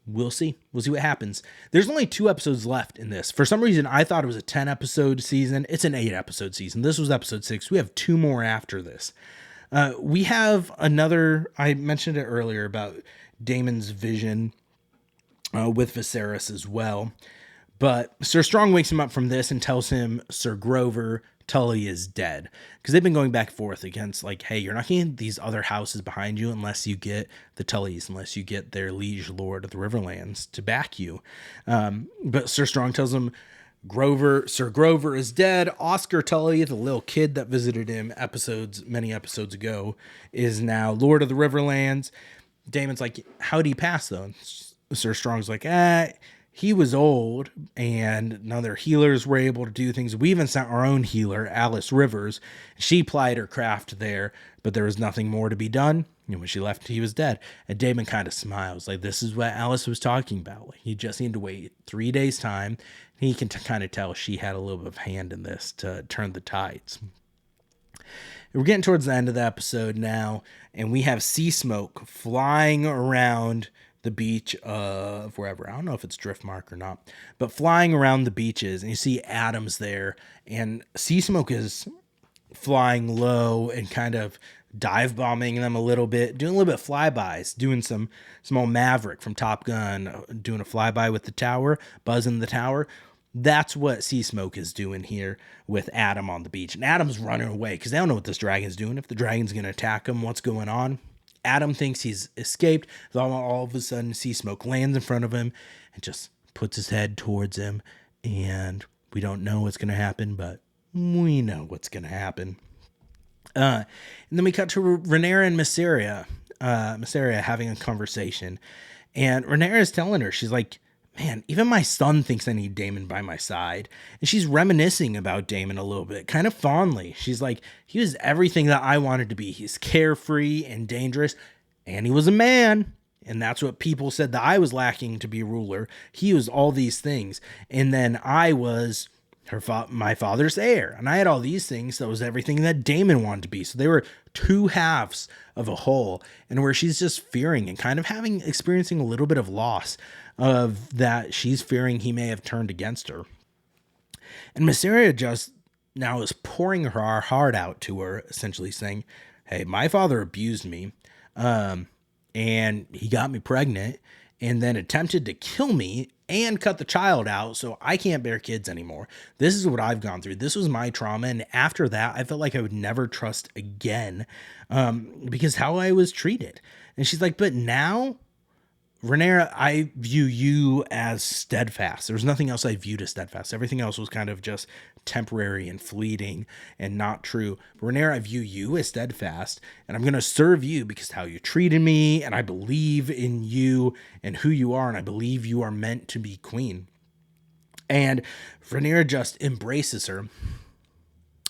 we'll see. We'll see what happens. There's only 2 episodes left in this. For some reason, I thought it was a 10-episode season. It's an 8-episode season. This was episode 6. We have 2 more after this. We have another, I mentioned it earlier about Daemon's vision with Viserys as well. But Sir Strong wakes him up from this and tells him Sir Grover Tully is dead, because they've been going back and forth against, like, hey, you're not getting these other houses behind you unless you get the Tullys, unless you get their liege lord of the Riverlands to back you. But Sir Strong tells him Sir Grover is dead. Oscar Tully, the little kid that visited him many episodes ago, is now Lord of the Riverlands. Damon's like, how'd he pass though? And Sir Strong's like, he was old and none of their healers were able to do things. We even sent our own healer, Alice Rivers. She plied her craft there, but there was nothing more to be done. And when she left, he was dead. And Damon kind of smiles like, this is what Alice was talking about. Like, you just need to wait 3 days time. He can kind of tell she had a little bit of hand in this to turn the tides. We're getting towards the end of the episode now, and we have sea smoke flying around the beach of wherever. I don't know if it's Driftmark or not, but flying around the beaches, and you see Adams there, and sea smoke is flying low and kind of dive bombing them a little bit, doing a little bit of flybys, doing some old Maverick from Top Gun, doing a flyby with the tower, buzzing the tower. That's what Sea Smoke is doing here with Adam on the beach. And Adam's running away because they don't know what this dragon's doing. If the dragon's going to attack him, what's going on? Adam thinks he's escaped. All of a sudden, Sea Smoke lands in front of him and just puts his head towards him. And we don't know what's going to happen, but we know what's going to happen. And then we cut to Rhaenyra and Mysaria having a conversation. And Rhaenyra is telling her, she's like, man, even my son thinks I need Daemon by my side. And she's reminiscing about Daemon a little bit, kind of fondly. She's like, he was everything that I wanted to be. He's carefree and dangerous, and he was a man. And that's what people said that I was lacking to be ruler. He was all these things. And then I was my father's heir. And I had all these things. That was everything that Daemon wanted to be. So they were two halves of a whole. And where she's just fearing and kind of experiencing a little bit of loss of that, she's fearing he may have turned against her. And Mysaria just now is pouring her heart out to her, essentially saying, hey, my father abused me, and he got me pregnant and then attempted to kill me and cut the child out, so I can't bear kids anymore. This is what I've gone through. This was my trauma, and after that, I felt like I would never trust again, because how I was treated. And she's like, but now, Rhaenyra, I view you as steadfast. There's nothing else I viewed as steadfast. Everything else was kind of just temporary and fleeting and not true. But Rhaenyra, I view you as steadfast, and I'm going to serve you because how you treated me, and I believe in you and who you are, and I believe you are meant to be queen. And Rhaenyra just embraces her,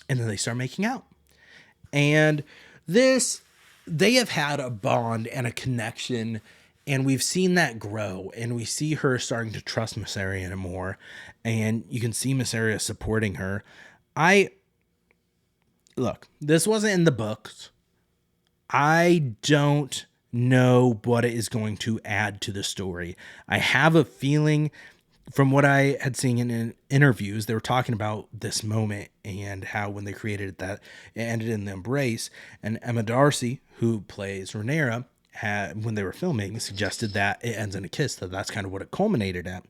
and then they start making out. And they have had a bond and a connection. And we've seen that grow, and we see her starting to trust Mysaria more, and you can see Mysaria supporting her. Look, this wasn't in the books. I don't know what it is going to add to the story. I have a feeling from what I had seen in interviews, they were talking about this moment and how when they created it, that it ended in the embrace. And Emma Darcy, who plays Rhaenyra, when they were filming, suggested that it ends in a kiss, that's kind of what it culminated at.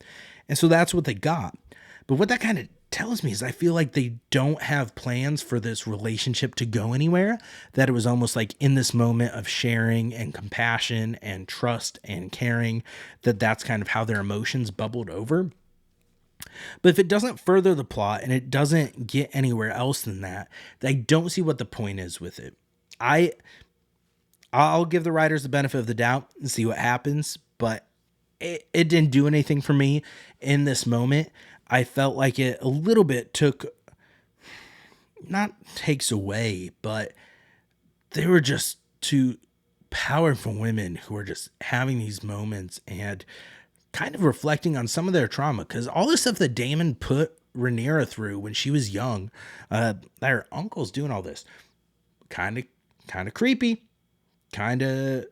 And so that's what they got. But what that kind of tells me is I feel like they don't have plans for this relationship to go anywhere, that it was almost like in this moment of sharing and compassion and trust and caring, that's kind of how their emotions bubbled over. But if it doesn't further the plot and it doesn't get anywhere else than that, I don't see what the point is with it. I'll give the writers the benefit of the doubt and see what happens, but it didn't do anything for me in this moment. I felt like it a little bit takes away, but they were just two powerful women who were just having these moments and kind of reflecting on some of their trauma, because all the stuff that Daemon put Rhaenyra through when she was young, their uncle's doing all this, kind of creepy. I know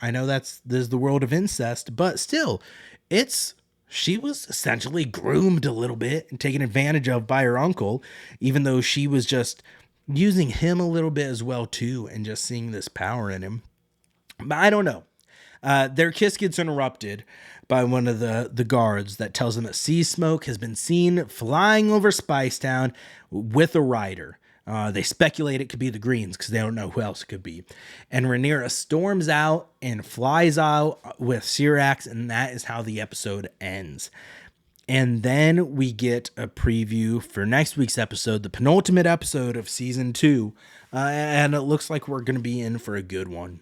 there's the world of incest, but still, she was essentially groomed a little bit and taken advantage of by her uncle, even though she was just using him a little bit as well too, and just seeing this power in him. But I don't know. Their kiss gets interrupted by one of the guards that tells them that Sea Smoke has been seen flying over Spicetown with a rider. They speculate it could be the Greens because they don't know who else it could be. And Rhaenyra storms out and flies out with Syrax, and that is how the episode ends. And then we get a preview for next week's episode, the penultimate episode of season 2. And it looks like we're going to be in for a good one.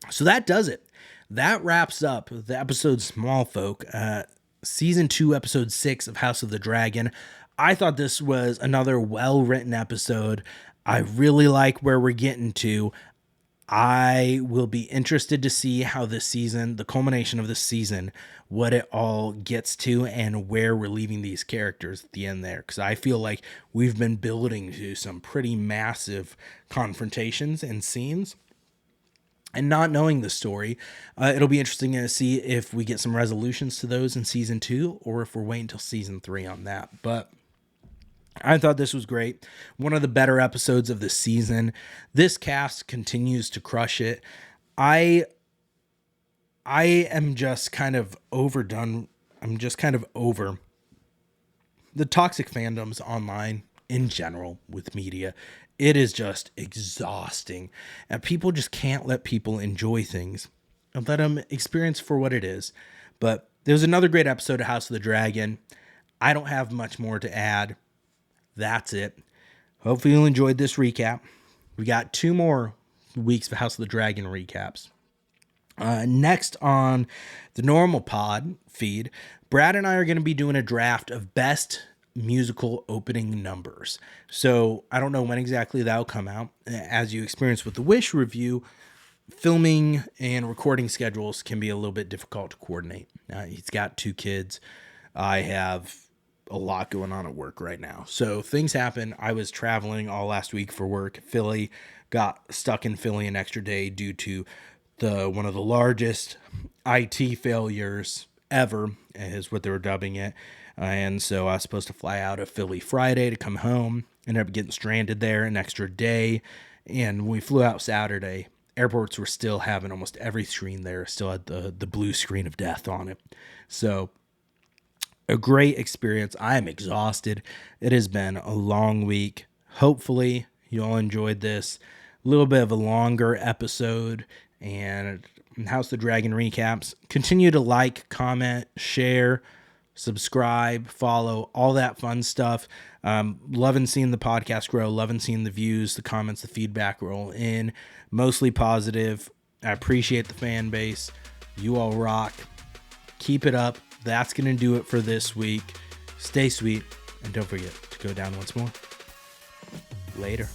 So that does it. That wraps up the episode Smallfolk, season 2, episode 6 of House of the Dragon. I thought this was another well-written episode. I really like where we're getting to. I will be interested to see how this season, the culmination of this season, what it all gets to and where we're leaving these characters at the end there. Because I feel like we've been building to some pretty massive confrontations and scenes. And not knowing the story, it'll be interesting to see if we get some resolutions to those in season 2 or if we're waiting until season 3 on that. But I thought this was great. One of the better episodes of the season. This cast continues to crush it. I am just kind of overdone. I'm just kind of over the toxic fandoms online in general with media. It is just exhausting. And people just can't let people enjoy things and let them experience for what it is. But there's another great episode of House of the Dragon. I don't have much more to add. That's it. Hopefully you enjoyed this recap. We got 2 more weeks of House of the Dragon recaps. Next on the normal pod feed, Brad and I are going to be doing a draft of best musical opening numbers. So I don't know when exactly that'll come out. As you experienced with the Wish review, filming and recording schedules can be a little bit difficult to coordinate. He's got 2 kids. I have a lot going on at work right now. So things happen. I was traveling all last week for work. Philly, got stuck in Philly an extra day due to one of the largest IT failures ever, is what they were dubbing it. And so I was supposed to fly out of Philly Friday to come home. Ended up getting stranded there an extra day. And when we flew out Saturday, airports were still having almost every screen there still had the blue screen of death on it. So a great experience. I am exhausted. It has been a long week. Hopefully you all enjoyed this. A little bit of a longer episode and House of the Dragon recaps. Continue to like, comment, share, subscribe, follow, all that fun stuff. Loving seeing the podcast grow, loving seeing the views, the comments, the feedback roll in. Mostly positive. I appreciate the fan base. You all rock. Keep it up. That's going to do it for this week. Stay sweet, and don't forget to go down once more. Later.